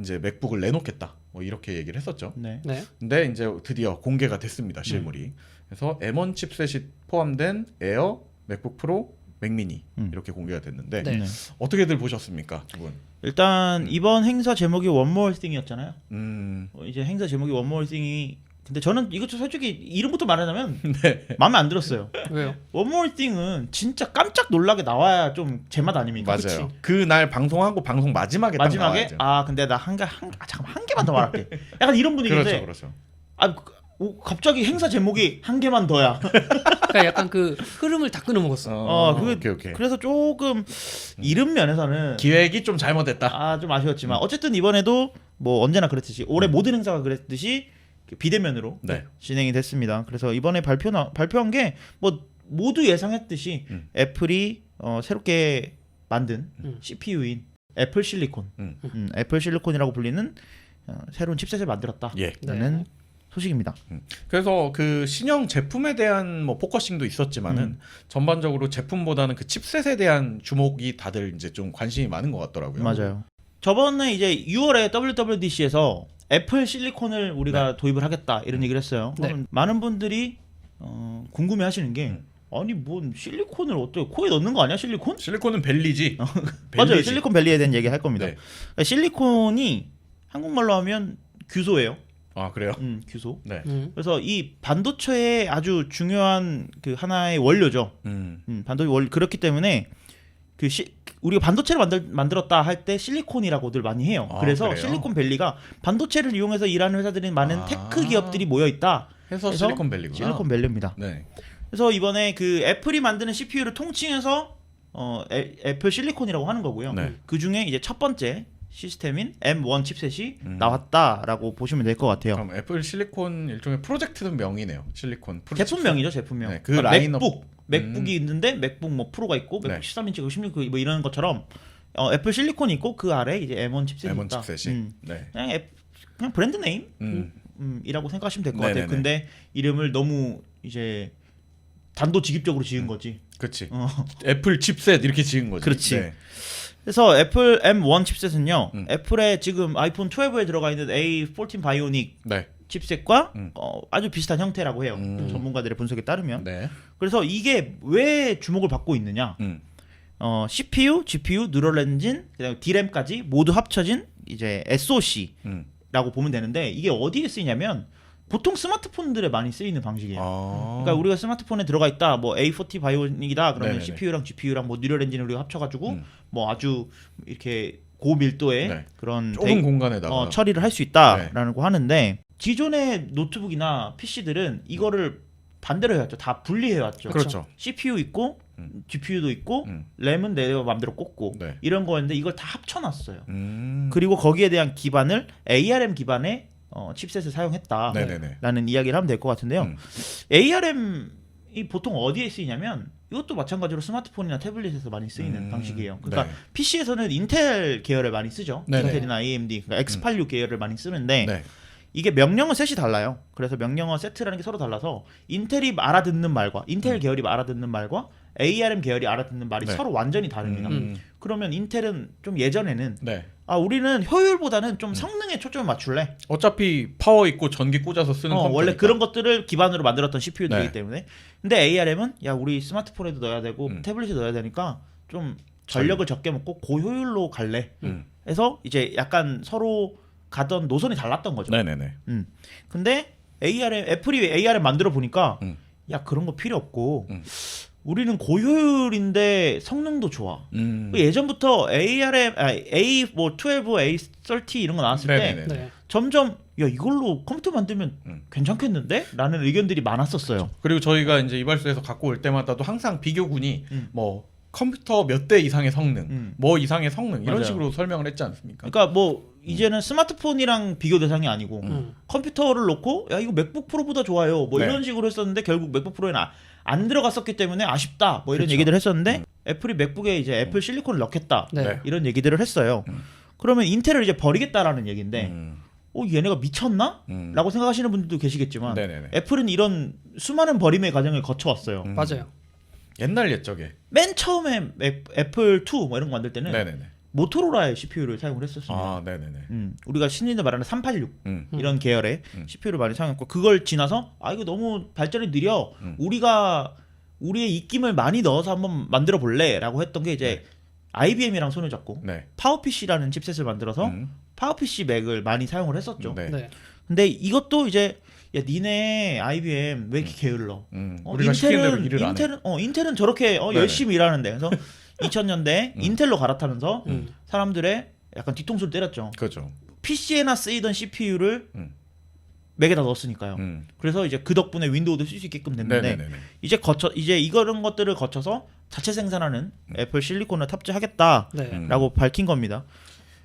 이제 맥북을 내놓겠다. 뭐 이렇게 얘기를 했었죠. 네. 네. 근데 이제 드디어 공개가 됐습니다. 실물이. 그래서 M1 칩셋이 포함된 에어, 맥북 프로, 맥미니 이렇게 공개가 됐는데 네. 네. 어떻게들 보셨습니까, 두 분? 일단 이번 행사 제목이 One More Thing이었잖아요. 음, 이제 행사 제목이 One More Thing이 근데 저는 이것도 솔직히 이름부터 말하자면 네. 마음에 안 들었어요. 왜요? One More Thing은 진짜 깜짝 놀라게 나와야 좀 제맛 아닙니까? 맞아요. 그날 방송하고 방송 마지막에 딱 마지막에 나와야죠. 근데 나 잠깐 한 개만 더 말할게. 약간 이런 분위기인데 그렇죠. 갑자기 행사 제목이 한 개만 더야. 그러니까 약간 그 흐름을 다 끊어먹었어. 오케이. 그래서 조금 이름 면에서는 기획이 좀 잘못됐다. 좀 아쉬웠지만 어쨌든 이번에도 뭐 언제나 그랬듯이 올해 모든 행사가 그랬듯이 비대면으로 네. 진행이 됐습니다. 그래서 이번에 발표한 게 뭐 모두 예상했듯이 애플이 새롭게 만든 CPU인 애플 실리콘, 애플 실리콘이라고 불리는 새로운 칩셋을 만들었다라는 네. 소식입니다. 그래서 그 신형 제품에 대한 뭐 포커싱도 있었지만은 전반적으로 제품보다는 그 칩셋에 대한 주목이 다들 이제 좀 관심이 많은 것 같더라고요. 맞아요. 저번에 이제 6월에 WWDC에서 애플 실리콘을 우리가 도입을 하겠다 이런 얘기를 했어요. 네. 그럼 많은 분들이 궁금해하시는 게 아니 뭔 실리콘을 어떻게 코에 넣는 거 아니야 실리콘? 실리콘은 벨리지. 맞아요. 벨리지. 실리콘 밸리에 대한 얘기 할 겁니다. 네. 실리콘이 한국말로 하면 규소예요. 아 그래요? 규소. 네. 그래서 이 반도체의 아주 중요한 그 하나의 원료죠. 그렇기 때문에 우리가 반도체를 만들었다 할 때 실리콘이라고 늘 많이 해요. 그래서 그래요? 실리콘 밸리가 반도체를 이용해서 일하는 회사들이 많은 테크 기업들이 모여 있다. 해서 실리콘 밸리구나. 실리콘 밸리입니다. 네. 그래서 이번에 그 애플이 만드는 CPU를 통칭해서 애플 실리콘이라고 하는 거고요. 네. 그 중에 이제 첫 번째 시스템인 M1 칩셋이 나왔다라고 보시면 될 것 같아요. 그럼 애플 실리콘 일종의 프로젝트 명이네요. 실리콘 프로젝트. 제품명이죠, 제품명. 네, 그 라인업. 맥북이 있는데 맥북 뭐 프로가 있고 맥북 네. 13인치고 16뭐 이런 것처럼 애플 실리콘이 있고 그 아래 이제 M1 칩셋이 M1 있다. 칩셋이. 네. 그냥 브랜드 네임 이라고 생각하시면 될 것 같아요. 네네네. 근데 이름을 너무 이제 단도직입적으로 지은 거지. 그렇지. 애플 칩셋 이렇게 지은 거지. 그렇지. 네. 그래서 애플 M1 칩셋은요. 애플의 지금 아이폰 12에 들어가 있는 A14 바이오닉 네. 칩셋과 아주 비슷한 형태라고 해요. 음. 전문가들의 분석에 따르면. 네. 그래서 이게 왜 주목을 받고 있느냐? CPU, GPU, 뉴럴 엔진, 그다음에 D램까지 모두 합쳐진 이제 SoC라고 보면 되는데 이게 어디에 쓰이냐면 보통 스마트폰들에 많이 쓰이는 방식이에요. 그러니까 우리가 스마트폰에 들어가 있다, 뭐 A40 바이오닉이다, 그러면 네네네. CPU랑 GPU랑 뭐 뉴럴 엔진을 우리가 합쳐가지고 뭐 아주 이렇게 고밀도의 네. 그런 좁은 공간에다가 처리를 할 수 있다라고 하는데 기존의 노트북이나 PC들은 이거를 반대로 해왔죠. 다 분리해왔죠. 그렇죠. CPU 있고 GPU도 있고 램은 내 맘대로 꽂고 네. 이런 거였는데 이걸 다 합쳐놨어요. 음. 그리고 거기에 대한 기반을 ARM 기반의 칩셋을 사용했다라는 네네네. 이야기를 하면 될 것 같은데요. ARM이 보통 어디에 쓰이냐면 이것도 마찬가지로 스마트폰이나 태블릿에서 많이 쓰이는 방식이에요. 그러니까 네. PC에서는 인텔 계열을 많이 쓰죠. 네네. 인텔이나 AMD, 그러니까 X86 계열을 많이 쓰는데 네. 이게 명령어 셋이 달라요. 그래서 명령어 세트라는 게 서로 달라서 인텔이 알아듣는 말과 인텔 계열이 알아듣는 말과 ARM 계열이 알아듣는 말이 네. 서로 완전히 다릅니다. 그러면 인텔은 좀 예전에는 네. 우리는 효율보다는 좀 성능에 초점을 맞출래. 어차피 파워 있고 전기 꽂아서 쓰는 컴퓨터니까. 원래 그런 것들을 기반으로 만들었던 CPU들이기 네. 때문에. 근데 ARM은 야 우리 스마트폰에도 넣어야 되고 태블릿에 넣어야 되니까 좀 전력을 적게 먹고 고효율로 갈래. 해서 이제 약간 서로 가던 노선이 달랐던 거죠. 네네네. 근데 애플이 ARM 만들어 보니까 야 그런 거 필요 없고 우리는 고효율인데 성능도 좋아. 예전부터 A12, A30 이런 거 나왔을 네네네. 때 네. 점점 야 이걸로 컴퓨터 만들면 괜찮겠는데? 라는 의견들이 많았었어요. 그리고 저희가 이제 이발소에서 갖고 올 때마다도 항상 비교군이 뭐 컴퓨터 몇 대 이상의 성능, 뭐 이상의 성능 이런 맞아요. 식으로 설명을 했지 않습니까? 그러니까 뭐 이제는 스마트폰이랑 비교 대상이 아니고 컴퓨터를 놓고 야 이거 맥북 프로보다 좋아요. 뭐 네. 이런 식으로 했었는데 결국 맥북 프로에는 안 들어갔었기 때문에 아쉽다. 뭐 이런 그렇죠. 얘기들을 했었는데 애플이 맥북에 이제 애플 실리콘을 넣겠다. 네. 이런 얘기들을 했어요. 그러면 인텔을 이제 버리겠다라는 얘기인데 얘네가 미쳤나? 라고 생각하시는 분들도 계시겠지만 네네네. 애플은 이런 수많은 버림의 과정을 거쳐왔어요. 맞아요. 옛날 옛적에. 맨 처음에 애플 2 뭐 이런 거 만들 때는 네네네. 모토로라의 CPU를 사용을 했었습니다. 아, 네네네. 우리가 신인들 말하는 386 이런 계열의 CPU를 많이 사용했고 그걸 지나서 이거 너무 발전이 느려 우리의 입김을 많이 넣어서 한번 만들어 볼래라고 했던 게 이제 IBM이랑 손을 잡고 네. 파워PC라는 칩셋을 만들어서 파워PC 맥을 많이 사용을 했었죠. 네. 네. 근데 이것도 이제 야 니네 IBM 왜 이렇게 게을러? 우리가 시키는 대로 일을 안 해. 인텔은 저렇게 열심히 일하는데 그래서 2000년대 인텔로 갈아타면서 사람들의 약간 뒤통수를 때렸죠. 그렇죠. PC에나 쓰이던 CPU를 맥에다 넣었으니까요. 그래서 이제 그 덕분에 윈도우도 쓸 수 있게끔 됐는데 네네네네. 이제 이런 것들을 거쳐서 자체 생산하는 애플 실리콘을 탑재하겠다라고 네. 밝힌 겁니다.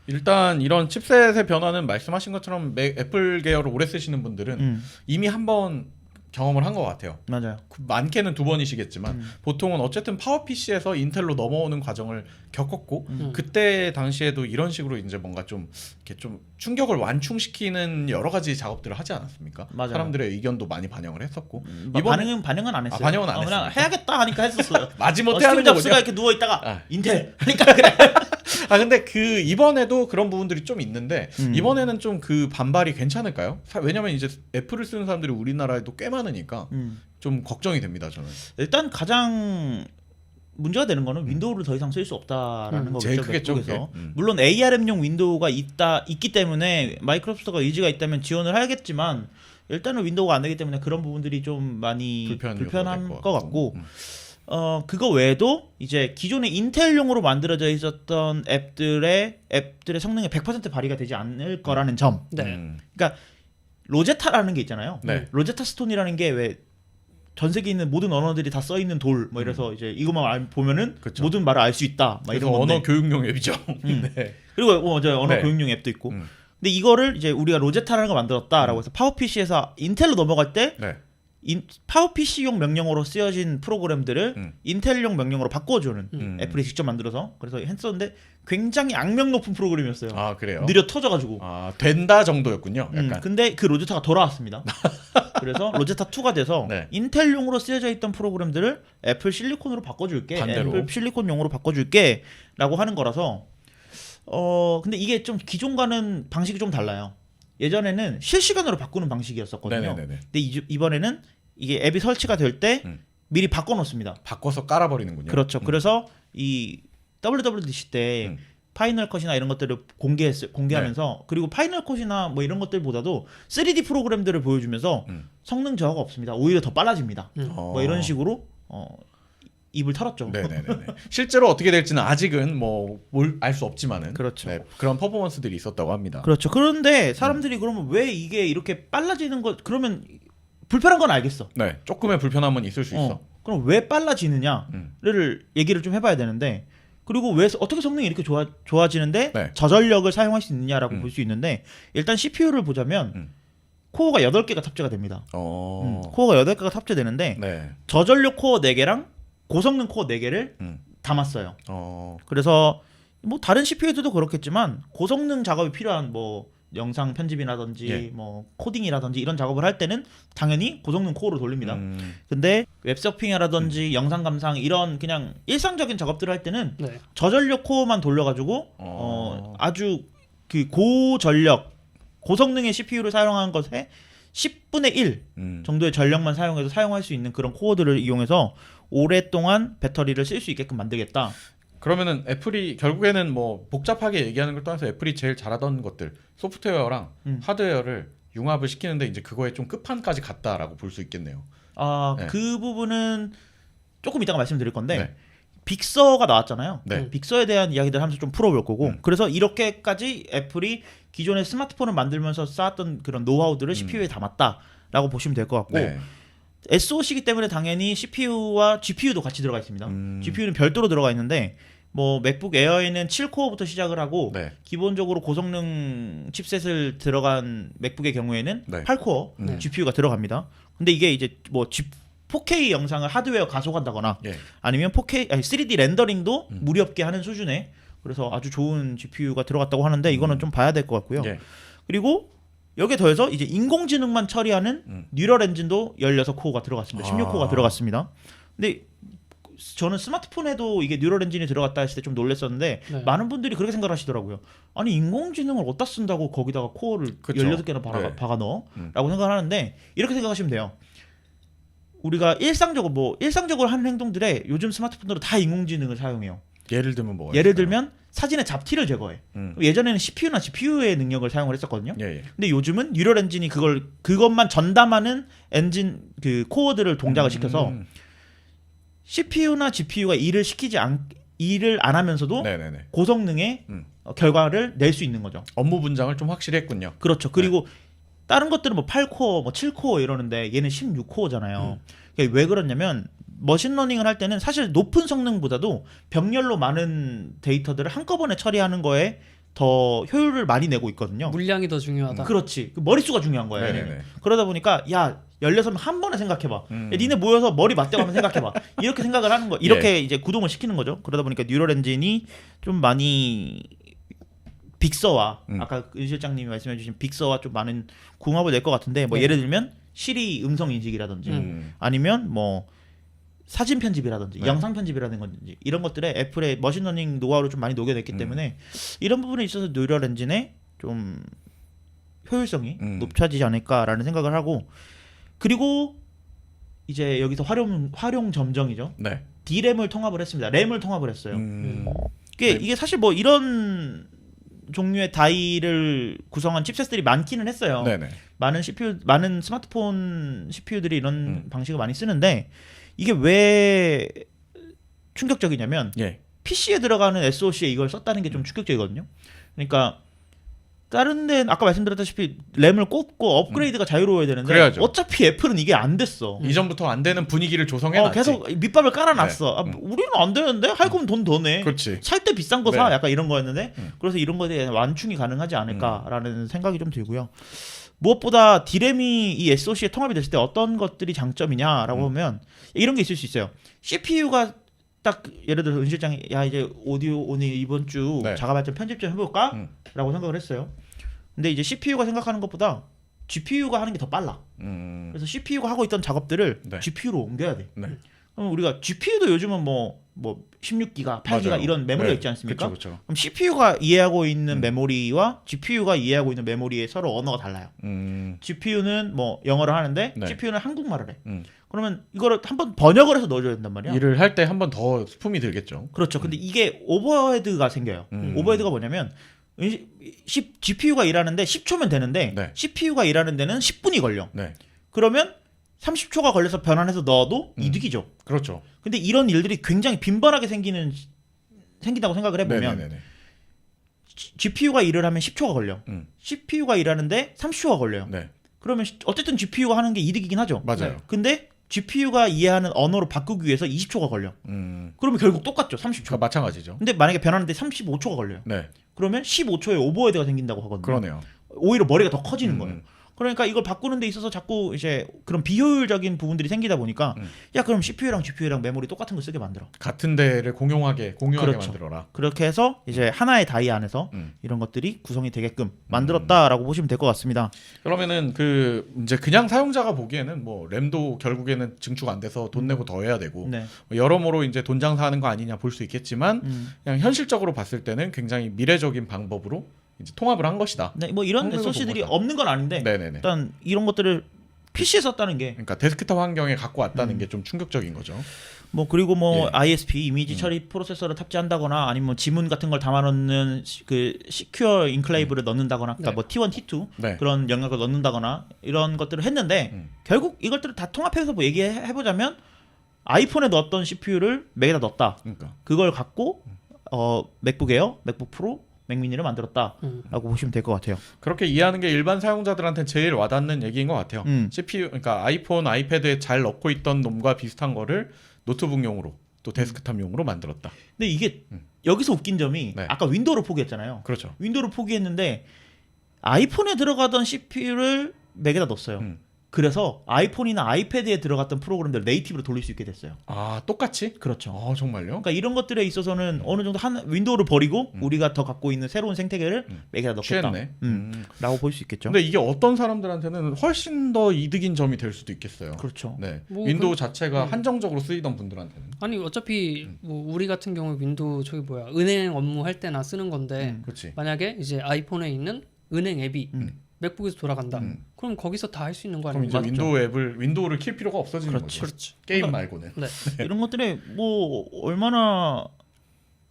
일단 이런 칩셋의 변화는 말씀하신 것처럼 애플 계열을 오래 쓰시는 분들은 이미 한번 경험을 한 것 같아요. 맞아요. 많게는 2번이시겠지만 보통은 어쨌든 파워 PC에서 인텔로 넘어오는 과정을 겪었고 그때 당시에도 이런 식으로 이제 뭔가 좀 이렇게 좀 충격을 완충시키는 여러 가지 작업들을 하지 않았습니까? 맞아요. 사람들의 의견도 많이 반영을 했었고 반응은 안 했어요. 반영은 안 그냥 했습니다. 해야겠다 하니까 했었어요. 마지못해 스티브 하는 잡스가 거군요. 이렇게 누워 있다가 아. 인텔 하니까 그래. 근데 그 이번에도 그런 부분들이 좀 있는데 이번에는 좀 그 반발이 괜찮을까요? 왜냐면 이제 애플을 쓰는 사람들이 우리나라에도 꽤 많으니까 좀 걱정이 됩니다, 저는. 일단 가장 문제가 되는 거는 윈도우를 더 이상 쓸 수 없다라는 거겠죠. 제일 크겠죠, 맥북에서. 그게. 물론 ARM용 윈도우가 있기 때문에 마이크로소프트가 의지가 있다면 지원을 하겠지만 일단은 윈도우가 안 되기 때문에 그런 부분들이 좀 많이 불편한 것 같고 그거 외에도 이제 기존의 인텔용으로 만들어져 있었던 앱들의 성능이 100% 발휘가 되지 않을 거라는 점. 네. 그러니까 로제타라는 게 있잖아요. 네. 로제타 스톤이라는 게 왜 전 세계에 있는 모든 언어들이 다 써 있는 돌, 뭐 이래서 이제 이것만 보면은 그쵸. 모든 말을 알 수 있다. 막 이런 건데. 언어 교육용 앱이죠. 네. 그리고 맞아요. 언어 네. 교육용 앱도 있고. 근데 이거를 이제 우리가 로제타라는 걸 만들었다라고 해서 파워 PC에서 인텔로 넘어갈 때 네. 파워 PC용 명령어로 쓰여진 프로그램들을 인텔용 명령어로 바꿔주는 애플이 직접 만들어서 그래서 했었는데 굉장히 악명 높은 프로그램이었어요. 아 그래요? 느려 터져가지고. 된다 정도였군요. 약간. 근데 그 로제타가 돌아왔습니다. 그래서 로제타 2가 돼서 네. 인텔용으로 쓰여져 있던 프로그램들을 애플 실리콘으로 바꿔줄게. 반대로. 애플 실리콘용으로 바꿔줄게라고 하는 거라서 근데 이게 좀 기존과는 방식이 좀 달라요. 예전에는 실시간으로 바꾸는 방식이었었거든요. 네네네네. 근데 이번에는 이게 앱이 설치가 될 때 미리 바꿔놓습니다. 바꿔서 깔아버리는군요. 그렇죠. 그래서 이 WWDC 때 파이널 컷이나 이런 것들을 공개하면서 그리고 파이널 컷이나 뭐 이런 것들보다도 3D 프로그램들을 보여주면서 성능 저하가 없습니다. 오히려 더 빨라집니다. 뭐 이런 식으로 입을 털었죠. 네네네. 실제로 어떻게 될지는 아직은 뭐 뭘 알 수 없지만은 그렇죠. 네, 그런 퍼포먼스들이 있었다고 합니다. 그렇죠. 그런데 사람들이 그러면 왜 이게 이렇게 빨라지는 것 그러면 불편한 건 알겠어. 네, 조금의 불편함은 있을 수 있어. 그럼 왜 빨라지느냐를 얘기를 좀 해봐야 되는데 그리고 왜 어떻게 성능이 이렇게 좋아지는데 네. 저전력을 사용할 수 있느냐라고 볼 수 있는데 일단 CPU를 보자면 코어가 8개가 탑재가 됩니다. 코어가 8개가 탑재되는데 네. 저전력 코어 4개랑 고성능 코어 4개를 담았어요. 그래서 뭐 다른 CPU들도 그렇겠지만 고성능 작업이 필요한 뭐 영상 편집이라든지 예. 뭐 코딩이라든지 이런 작업을 할 때는 당연히 고성능 코어로 돌립니다. 근데 웹서핑이라든지 영상 감상 이런 그냥 일상적인 작업들을 할 때는 네. 저전력 코어만 돌려가지고 아주 그 고전력 고성능의 CPU를 사용한 것에 10분의 1 정도의 전력만 사용해서 사용할 수 있는 그런 코어들을 이용해서 오랫동안 배터리를 쓸 수 있게끔 만들겠다. 그러면은 애플이 결국에는 뭐 복잡하게 얘기하는 걸 떠나서 애플이 제일 잘하던 것들 소프트웨어랑 하드웨어를 융합을 시키는데 이제 그거에 좀 끝판까지 갔다라고 볼 수 있겠네요. 네. 그 부분은 조금 이따가 말씀드릴 건데 네. 빅서가 나왔잖아요. 네. 빅서에 대한 이야기들 하면서 좀 풀어볼 거고 그래서 이렇게까지 애플이 기존의 스마트폰을 만들면서 쌓았던 그런 노하우들을 CPU에 담았다라고 보시면 될 것 같고 네. SoC이기 때문에 당연히 CPU와 GPU도 같이 들어가 있습니다. GPU는 별도로 들어가 있는데 뭐 맥북 에어에는 7코어부터 시작을 하고 네. 기본적으로 고성능 칩셋을 들어간 맥북의 경우에는 네. 8코어 GPU가 들어갑니다. 근데 이게 이제 뭐 4K 영상을 하드웨어 가속한다거나 예. 아니면 3D 렌더링도 무리 없게 하는 수준에 그래서 아주 좋은 GPU가 들어갔다고 하는데 이거는 좀 봐야 될 것 같고요. 예. 그리고 여기에 더해서 이제 인공지능만 처리하는 뉴럴 엔진도 16코어가 들어갔습니다. 16코어가 들어갔습니다. 근데 저는 스마트폰에도 이게 뉴럴 엔진이 들어갔다 했을 때 좀 놀랐었는데 네. 많은 분들이 그렇게 생각하시더라고요. 아니 인공지능을 어디다 쓴다고 거기다가 코어를 그쵸. 16개나 네. 박아 넣어? 라고 생각을 하는데 이렇게 생각하시면 돼요. 우리가 일상적으로 하는 행동들에 요즘 스마트폰들은 다 인공지능을 사용해요. 예를 들면 뭐가 예를 있을까요? 들면 사진의 잡티를 제거해. 예전에는 CPU나 GPU의 능력을 사용을 했었거든요. 예, 예. 근데 요즘은 뉴럴 엔진이 그것만 전담하는 엔진 그 코어들을 동작을 시켜서 CPU나 GPU가 일을 안 하면서도 네네네. 고성능의 결과를 낼 수 있는 거죠. 업무 분장을 좀 확실히 했군요. 그렇죠. 그리고 다른 것들은 뭐 8코어, 뭐 7코어 이러는데 얘는 16코어잖아요. 왜 그러냐면 머신러닝을 할 때는 사실 높은 성능보다도 병렬로 많은 데이터들을 한꺼번에 처리하는 거에 더 효율을 많이 내고 있거든요. 물량이 더 중요하다. 그렇지. 그 머릿수가 중요한 거예요. 네네네. 그러다 보니까 야 16명 한 번에 생각해봐. 야, 니네 모여서 머리 맞대고 한번 생각해봐. 이렇게 생각을 하는 거. 이렇게 이제 구동을 시키는 거죠. 그러다 보니까 뉴럴 엔진이 좀 많이 빅서와 아까 은 실장님이 말씀해주신 빅서와 좀 많은 궁합을 낼 것 같은데 뭐 네. 예를 들면 시리 음성 인식이라든지 아니면 뭐 사진 편집이라든지 네. 영상 편집이라든지 이런 것들에 애플의 머신러닝 노하우를 좀 많이 녹여냈기 때문에 이런 부분에 있어서 뉴럴 엔진의 좀 효율성이 높아지지 않을까라는 생각을 하고 그리고 이제 여기서 활용 점정이죠. 네. D램을 통합을 했습니다. 램을 통합을 했어요. 네. 이게 사실 뭐 이런 종류의 다이를 구성한 칩셋들이 많기는 했어요. 네네. 많은 스마트폰 CPU들이 이런 방식을 많이 쓰는데 이게 왜 충격적이냐면 예. PC에 들어가는 SoC에 이걸 썼다는 게 좀 충격적이거든요. 그러니까 다른 데는 아까 말씀드렸다시피 램을 꽂고 업그레이드가 자유로워야 되는데 그래야죠. 어차피 애플은 이게 안 됐어. 이전부터 안 되는 분위기를 조성해놨지. 계속 밑밥을 깔아놨어. 네. 우리는 안 되는데 할 거면 돈 더 내. 그렇지. 살 때 비싼 거 사. 네. 약간 이런 거였는데 그래서 이런 거에 대한 완충이 가능하지 않을까라는 생각이 좀 들고요. 무엇보다 D램이 이 SoC에 통합이 됐을 때 어떤 것들이 장점이냐라고 보면 이런 게 있을 수 있어요. CPU가 딱 예를 들어서 은 실장이 야 이제 오디오 오늘 이번 주 네. 자가 발전 편집 좀 해볼까? 라고 생각을 했어요. 근데 이제 CPU가 생각하는 것보다 GPU가 하는 게 더 빨라. 그래서 CPU가 하고 있던 작업들을 네. GPU로 옮겨야 돼. 네. 그럼 우리가 GPU도 요즘은 뭐 16기가, 8기가 맞아요. 이런 메모리가 네. 있지 않습니까? 그렇죠. 그럼 CPU가 이해하고 있는 메모리와 GPU가 이해하고 있는 메모리의 서로 언어가 달라요. GPU는 뭐 영어를 하는데 네. GPU는 한국말을 해. 그러면 이거를 한번 번역을 해서 넣어줘야 된단 말이야. 일을 할 때 한 번 더 품이 들겠죠. 그렇죠. 근데 이게 오버헤드가 생겨요. 오버헤드가 뭐냐면 GPU가 일하는데 10초면 되는데 네. CPU가 일하는 데는 10분이 걸려. 네. 그러면 30초가 걸려서 변환해서 넣어도 이득이죠. 그렇죠. 근데 이런 일들이 굉장히 빈번하게 생긴다고 생각을 해보면 네네네. GPU가 일을 하면 10초가 걸려. CPU가 일하는데 30초가 걸려요. 네. 그러면 어쨌든 GPU가 하는 게 이득이긴 하죠. 맞아요. 근데 GPU가 이해하는 언어로 바꾸기 위해서 20초가 걸려. 그러면 결국 똑같죠. 30초. 그러니까 마찬가지죠. 근데 만약에 변하는데 35초가 걸려요. 네. 그러면 15초에 오버헤드가 생긴다고 하거든요. 그러네요. 오히려 머리가 더 커지는 거예요. 그러니까 이걸 바꾸는 데 있어서 자꾸 이제 그런 비효율적인 부분들이 생기다 보니까 야 그럼 CPU랑 GPU랑 메모리 똑같은 거 쓰게 만들어. 같은 데를 공유하게 그렇죠. 만들어라. 그렇게 해서 이제 하나의 다이 안에서 이런 것들이 구성이 되게끔 만들었다라고 보시면 될 것 같습니다. 그러면은 그 이제 그냥 사용자가 보기에는 뭐 램도 결국에는 증축 안 돼서 돈 내고 더 해야 되고 네. 여러모로 이제 돈 장사하는 거 아니냐 볼 수 있겠지만 그냥 현실적으로 봤을 때는 굉장히 미래적인 방법으로 이제 통합을 한 것이다. 네, 뭐 이런 성능을 SoC들이 본 거다. 없는 건 아닌데 네네네. 일단 이런 것들을 PC에 썼다는 게 그러니까 데스크탑 환경에 갖고 왔다는 게 좀 충격적인 거죠. 뭐 그리고 뭐 예. ISP 이미지 처리 프로세서를 탑재한다거나 아니면 뭐 지문 같은 걸 담아놓는 그 시큐어 인클레이브를 넣는다거나 그러니까 네. 뭐 T1, T2 네. 그런 영역을 넣는다거나 이런 것들을 했는데 결국 이것들을 다 통합해서 뭐 얘기해보자면 아이폰에 넣었던 CPU를 맥에다 넣었다. 그러니까 그걸 갖고 맥북 에어, 맥북 프로, 맥미니를 만들었다라고 보시면 될 것 같아요. 그렇게 이해하는 게 일반 사용자들한테 제일 와닿는 얘기인 것 같아요. CPU 그러니까 아이폰, 아이패드에 잘 넣고 있던 놈과 비슷한 거를 노트북용으로 또 데스크탑용으로 만들었다. 근데 이게 여기서 웃긴 점이 네. 아까 윈도우를 포기했잖아요. 그렇죠. 윈도우를 포기했는데 아이폰에 들어가던 CPU를 맥에다 넣었어요. 그래서 아이폰이나 아이패드에 들어갔던 프로그램들 네이티브로 돌릴 수 있게 됐어요. 아 똑같이? 그렇죠. 아 정말요? 그러니까 이런 것들에 있어서는 어느 정도 윈도우를 버리고 우리가 더 갖고 있는 새로운 생태계를 맥에다 넣겠다. 취했네. 라고 볼 수 있겠죠. 근데 이게 어떤 사람들한테는 훨씬 더 이득인 점이 될 수도 있겠어요. 그렇죠. 네. 뭐 윈도우 자체가 한정적으로 쓰이던 분들한테는. 아니 어차피 뭐 우리 같은 경우 윈도우 은행 업무 할 때나 쓰는 건데 그렇지. 만약에 이제 아이폰에 있는 은행 앱이 맥북에서 돌아간다. 그럼 거기서 다 할 수 있는 거 그럼 이제 아닙니까? 윈도우를 킬 필요가 없어지는 그렇지. 거죠. 그렇지. 게임 그러니까- 말고는. 네. 이런 것들이 뭐 얼마나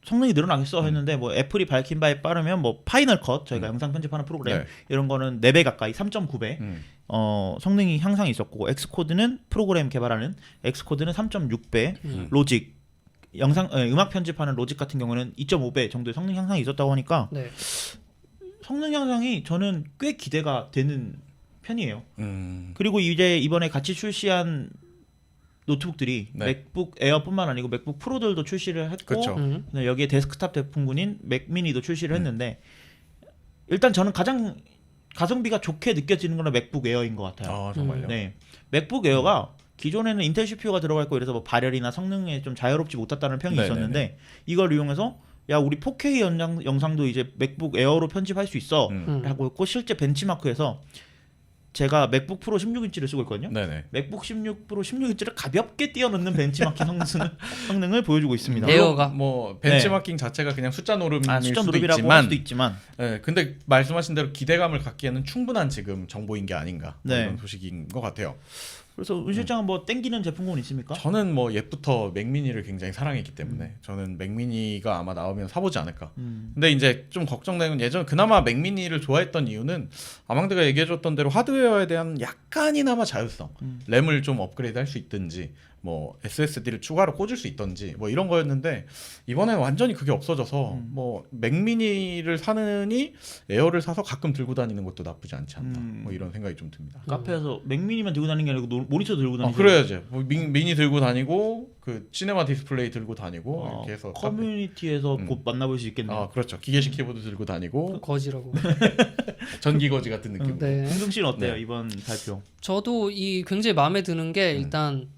성능이 늘어나겠어 했는데 뭐 애플이 밝힌 바에 따르면 뭐 파이널 컷 저희가 영상 편집하는 프로그램 네. 이런 거는 4배 가까이 3.9배 성능이 향상이 있었고 엑스코드는 프로그램 개발하는 엑스코드는 3.6배 로직 음악 편집하는 로직 같은 경우는 2.5배 정도의 성능 향상이 있었다고 하니까 네. 성능 향상이 저는 꽤 기대가 되는 편이에요. 음. 그리고 이제 이번에 같이 출시한 노트북들이 네. 맥북 에어뿐만 아니고 맥북 프로들도 출시를 했고 그쵸. 여기에 데스크탑 제품군인 맥미니도 출시를 했는데 일단 저는 가장 가성비가 좋게 느껴지는 건 맥북 에어인 것 같아요. 아 정말요. 네, 맥북 에어가 기존에는 인텔 CPU가 들어가 있고 이래서 뭐 발열이나 성능에 좀 자유롭지 못했다는 평이 네네네. 있었는데 이걸 이용해서 야 우리 4K 영상도 이제 맥북 에어로 편집할 수 있어 라고 했고 실제 벤치마크에서 제가 맥북 프로 16인치를 쓰고 있거든요. 네네. 맥북 16 프로 16인치를 가볍게 뛰어넘는 벤치마킹 성능을 보여주고 있습니다. 에어가 뭐 벤치마킹 자체가 그냥 숫자 노름일 숫자 수도 노름이라고 있지만, 할 수도 있지만 네, 근데 말씀하신 대로 기대감을 갖기에는 충분한 지금 정보인 게 아닌가 뭐 네. 이런 소식인 것 같아요. 그래서 은 실장은 뭐 땡기는 제품군 있습니까? 저는 뭐 옛부터 맥미니를 굉장히 사랑했기 때문에 저는 맥미니가 아마 나오면 사보지 않을까. 근데 이제 좀 걱정되는 건 예전 그나마 맥미니를 좋아했던 이유는 아망드가 얘기해줬던 대로 하드웨어에 대한 약간이나마 자율성, 램을 좀 업그레이드할 수 있든지 뭐 SSD를 추가로 꽂을 수 있던지 뭐 이런 거였는데 이번에 완전히 그게 없어져서 뭐 맥미니를 사느니 에어를 사서 가끔 들고 다니는 것도 나쁘지 않지 않나 뭐 이런 생각이 좀 듭니다. 카페에서 맥미니만 들고 다니는 게 아니고 모니터 들고 다니는 그래야죠. 뭐 미니 들고 다니고 그 시네마 디스플레이 들고 다니고 이렇게 해서 커뮤니티에서 곧 만나볼 수 있겠네요. 그렇죠. 기계식 키보드 들고 다니고 거지라고. 전기 거지 같은 느낌. 네. 흥승 씨는 어때요 네. 이번 발표? 저도 이 굉장히 마음에 드는 게 일단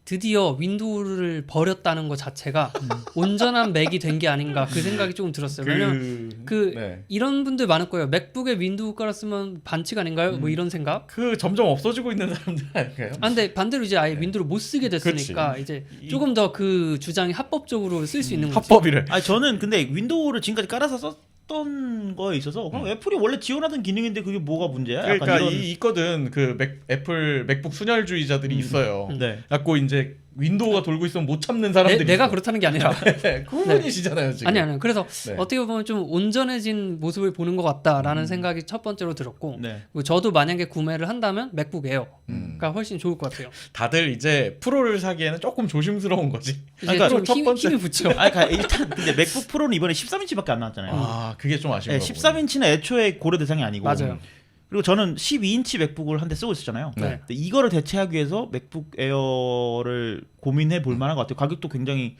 드디어 윈도우를 버렸다는 것 자체가 온전한 맥이 된 게 아닌가 그 생각이 조금 들었어요. 왜냐면 네. 이런 분들 많을 거예요. 맥북에 윈도우 깔았으면 반칙 아닌가요? 뭐 이런 생각. 그 점점 없어지고 있는 사람들 아닐까요? 아, 근데 반대로 이제 아예 윈도우를 못 쓰게 됐으니까 이제 조금 더 그 주장이 합법적으로 쓸 수 있는 거죠. 합법이래. 아니 저는 근데 윈도우를 지금까지 깔아서 썼던 거에 있어서 그럼 애플이 원래 지원하던 기능인데 그게 뭐가 문제야? 약간 그러니까 이런... 있거든 그 애플 맥북 순혈주의자들이 있어요. 네. 갖고 이제 윈도우가 돌고 있으면 못 참는 사람들이 내가 있어. 그렇다는 게 아니라 그분이시잖아요 지금. 아니 그래서 네. 어떻게 보면 좀 온전해진 모습을 보는 것 같다라는 생각이 첫 번째로 들었고 네. 그리고 저도 만약에 구매를 한다면 맥북 에어가 훨씬 좋을 것 같아요. 다들 이제 프로를 사기에는 조금 조심스러운 거지. 이제 그러니까 좀 첫 번째- 힘이 붙죠. 아니 그러니까 일단 근데 맥북 프로는 이번에 13인치밖에 안 나왔잖아요. 아 그게 좀 아쉬운 네, 거. 13인치는 애초에 고려 대상이 아니고 맞아요. 그리고 저는 12인치 맥북을 한 대 쓰고 있었잖아요. 네. 근데 이거를 대체하기 위해서 맥북 에어를 고민해 볼 만한 것 같아요. 가격도 굉장히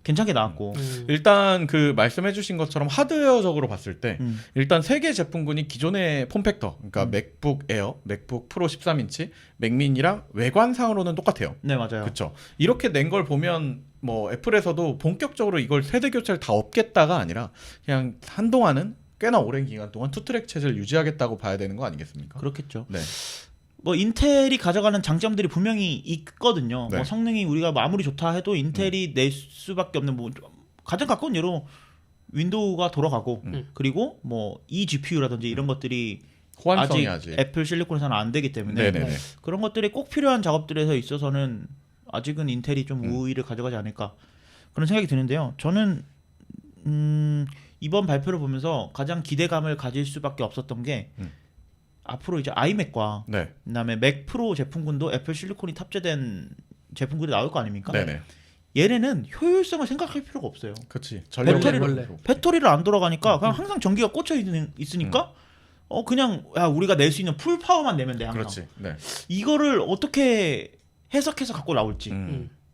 괜찮게 나왔고. 일단 그 말씀해주신 것처럼 하드웨어적으로 봤을 때 음. 일단 세 개 제품군이 기존의 폼팩터, 그러니까 맥북 에어, 맥북 프로 13인치, 맥미니랑 외관상으로는 똑같아요. 네 맞아요. 그렇죠. 이렇게 낸 걸 보면 뭐 애플에서도 본격적으로 이걸 세대 교체를 다 없겠다가 아니라 그냥 한동안은 꽤나 오랜 기간 동안 투트랙 체제를 유지하겠다고 봐야 되는 거 아니겠습니까? 그렇겠죠. 네. 뭐 인텔이 가져가는 장점들이 분명히 있거든요. 네. 뭐 성능이 우리가 아무리 좋다 해도 인텔이 낼 수밖에 없는 뭐 가장 가까운 예로 윈도우가 돌아가고 그리고 뭐 eGPU라든지 이런 것들이 호환성이 아직 아직. 애플 실리콘에서는 안 되기 때문에 네네네. 그런 것들이 꼭 필요한 작업들에서 있어서는 아직은 인텔이 좀 우위를 가져가지 않을까 그런 생각이 드는데요. 저는 이번 발표를 보면서 가장 기대감을 가질 수밖에 없었던 게 앞으로 이제 아이맥과 네. 그다음에 맥 프로 제품군도 애플 실리콘이 탑재된 제품군이 나올 거 아닙니까? 네네. 얘네는 효율성을 생각할 필요가 없어요. 그렇지. 원래. 배터리를 안 돌아가니까 그냥 항상 전기가 꽂혀 있으니까 그냥 야 우리가 낼 수 있는 풀 파워만 내면 돼 항상. 그렇지. 네. 이거를 어떻게 해석해서 갖고 나올지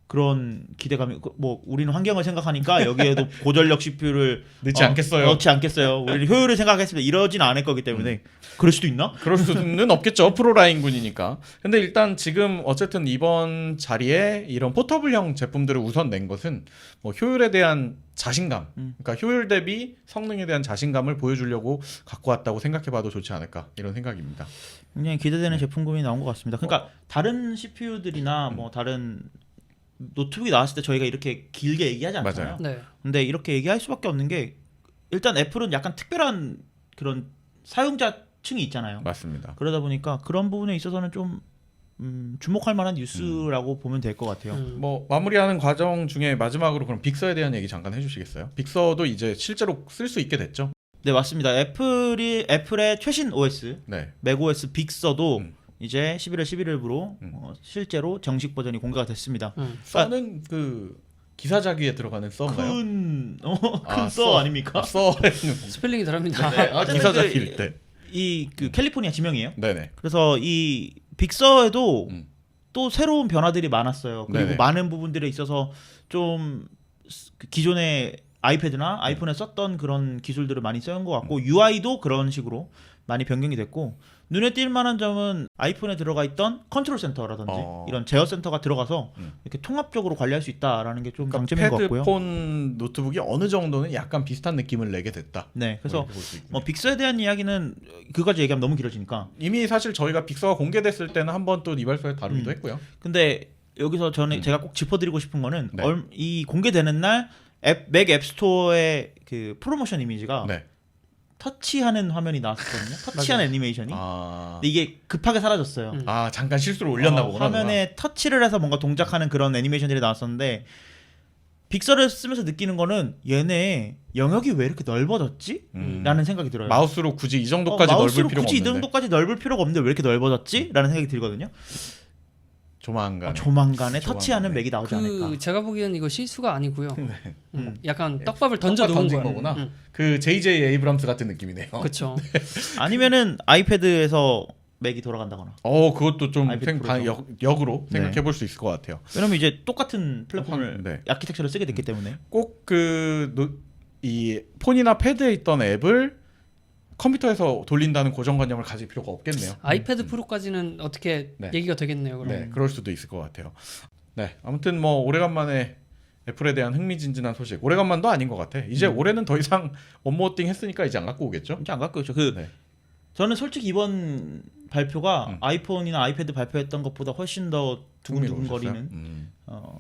그런 기대감이 뭐 우리는 환경을 생각하니까 여기에도 고전력 CPU를 넣지 않겠어요. 넣지 않겠어요. 우리는 효율을 생각했습니다. 이러진 않을 거기 때문에 그럴 수도 있나? 그럴 수는 없겠죠. 프로라인군이니까. 근데 일단 지금 어쨌든 이번 자리에 이런 포터블형 제품들을 우선 낸 것은 뭐 효율에 대한 자신감, 그러니까 효율 대비 성능에 대한 자신감을 보여주려고 갖고 왔다고 생각해봐도 좋지 않을까 이런 생각입니다. 굉장히 기대되는 제품군이 나온 것 같습니다. 그러니까 다른 CPU들이나 뭐 다른 노트북이 나왔을 때 저희가 이렇게 길게 얘기하지 않잖아요. 맞아요. 네. 근데 이렇게 얘기할 수밖에 없는 게 일단 애플은 약간 특별한 그런 사용자층이 있잖아요. 맞습니다. 그러다 보니까 그런 부분에 있어서는 좀 주목할 만한 뉴스라고 보면 될 것 같아요. 뭐 마무리하는 과정 중에 마지막으로 그럼 빅서에 대한 얘기 잠깐 해주시겠어요? 빅서도 이제 실제로 쓸 수 있게 됐죠? 네, 맞습니다. 애플의 최신 OS 네. 맥OS 빅서도 음. 이제 11월 11일부로 실제로 정식 버전이 공개가 됐습니다. 써는 그 기사자기에 들어가는 써인가요? 큰 써 아닙니까? 써에는 스펠링이 다릅니다. 기사자기일 때. 그 캘리포니아 지명이에요. 네네. 그래서 이 빅서에도 음. 또 새로운 변화들이 많았어요. 그리고 네네. 많은 부분들에 있어서 좀 기존의 아이패드나 아이폰에 썼던 그런 기술들을 많이 써온 것 같고 UI도 그런 식으로 많이 변경이 됐고 눈에 띌 만한 점은 아이폰에 들어가 있던 컨트롤 센터라든지 이런 제어 센터가 들어가서 이렇게 통합적으로 관리할 수 있다라는 게 좀 장점인 것 같고요. 패드폰 노트북이 어느 정도는 약간 비슷한 느낌을 내게 됐다. 네, 그래서 뭐 빅서에 대한 이야기는 그까지 얘기하면 너무 길어지니까. 이미 사실 저희가 빅서가 공개됐을 때는 한번 또 이발소에 다루기도 했고요. 근데 여기서 저는 제가 꼭 짚어드리고 싶은 거는 네. 이 공개되는 날 맥 앱스토어의 그 프로모션 이미지가 네. 터치하는 화면이 나왔거든요. 터치하는 애니메이션이. 아, 근데 이게 급하게 사라졌어요. 아 잠깐 실수로 올렸나 보구나. 화면에 터치를 해서 뭔가 동작하는 그런 애니메이션들이 나왔었는데 빅서를 쓰면서 느끼는 거는 얘네 영역이 왜 이렇게 넓어졌지? 라는 생각이 들어요. 마우스로 굳이 이 정도까지 넓을 마우스로 필요가 굳이 이 없는데. 정도까지 넓을 필요가 없는데 왜 이렇게 넓어졌지? 라는 생각이 들거든요. 조만간에. 조만간에 터치하는 맥이 나오지 않을까. 제가 보기에는 이거 실수가 아니고요. 약간 네. 떡밥을 던져 놓은 던진 거구나. 그 J.J. 에이브람스 같은 느낌이네요. 그렇죠. 아니면은 아이패드에서 맥이 돌아간다거나. 그것도 좀 아이패드 프로죠. 역으로 네. 생각해 볼 수 있을 것 같아요. 왜냐면 이제 똑같은 플랫폼을 네. 아키텍처를 쓰게 됐기 때문에. 꼭 이 폰이나 패드에 있던 앱을 컴퓨터에서 돌린다는 고정관념을 가질 필요가 없겠네요. 아이패드 프로까지는 어떻게 네. 얘기가 되겠네요. 그럼. 네, 그럴 수도 있을 것 같아요. 네, 아무튼 뭐 오래간만에 애플에 대한 흥미진진한 소식. 오래간만도 아닌 것 같아. 이제 올해는 더 이상 원모어띵 했으니까 이제 안 갖고 오겠죠? 이제 안 갖고 있죠. 네. 저는 솔직히 이번 발표가 아이폰이나 아이패드 발표했던 것보다 훨씬 더 두근두근거리는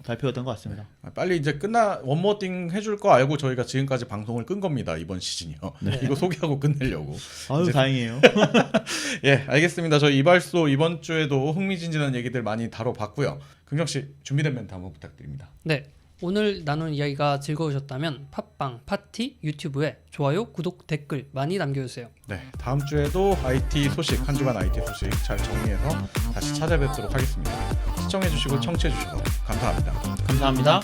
발표였던 것 같습니다. 빨리 이제 원모어띵 해줄 거 알고 저희가 지금까지 방송을 끈 겁니다. 이번 시즌이요. 이거 소개하고 끝내려고. 아유 다행이에요. 예, 알겠습니다. 저희 이발소 이번 주에도 흥미진진한 얘기들 많이 다뤄봤고요. 긍정 씨 준비된 멘트 한번 부탁드립니다. 네. 오늘 나눈 이야기가 즐거우셨다면 팟빵, 파티, 유튜브에 좋아요, 구독, 댓글 많이 남겨주세요. 네, 다음 주에도 IT 소식, 한 주간 IT 소식 잘 정리해서 다시 찾아뵙도록 하겠습니다. 시청해주시고 청취해주셔서 감사합니다. 감사합니다.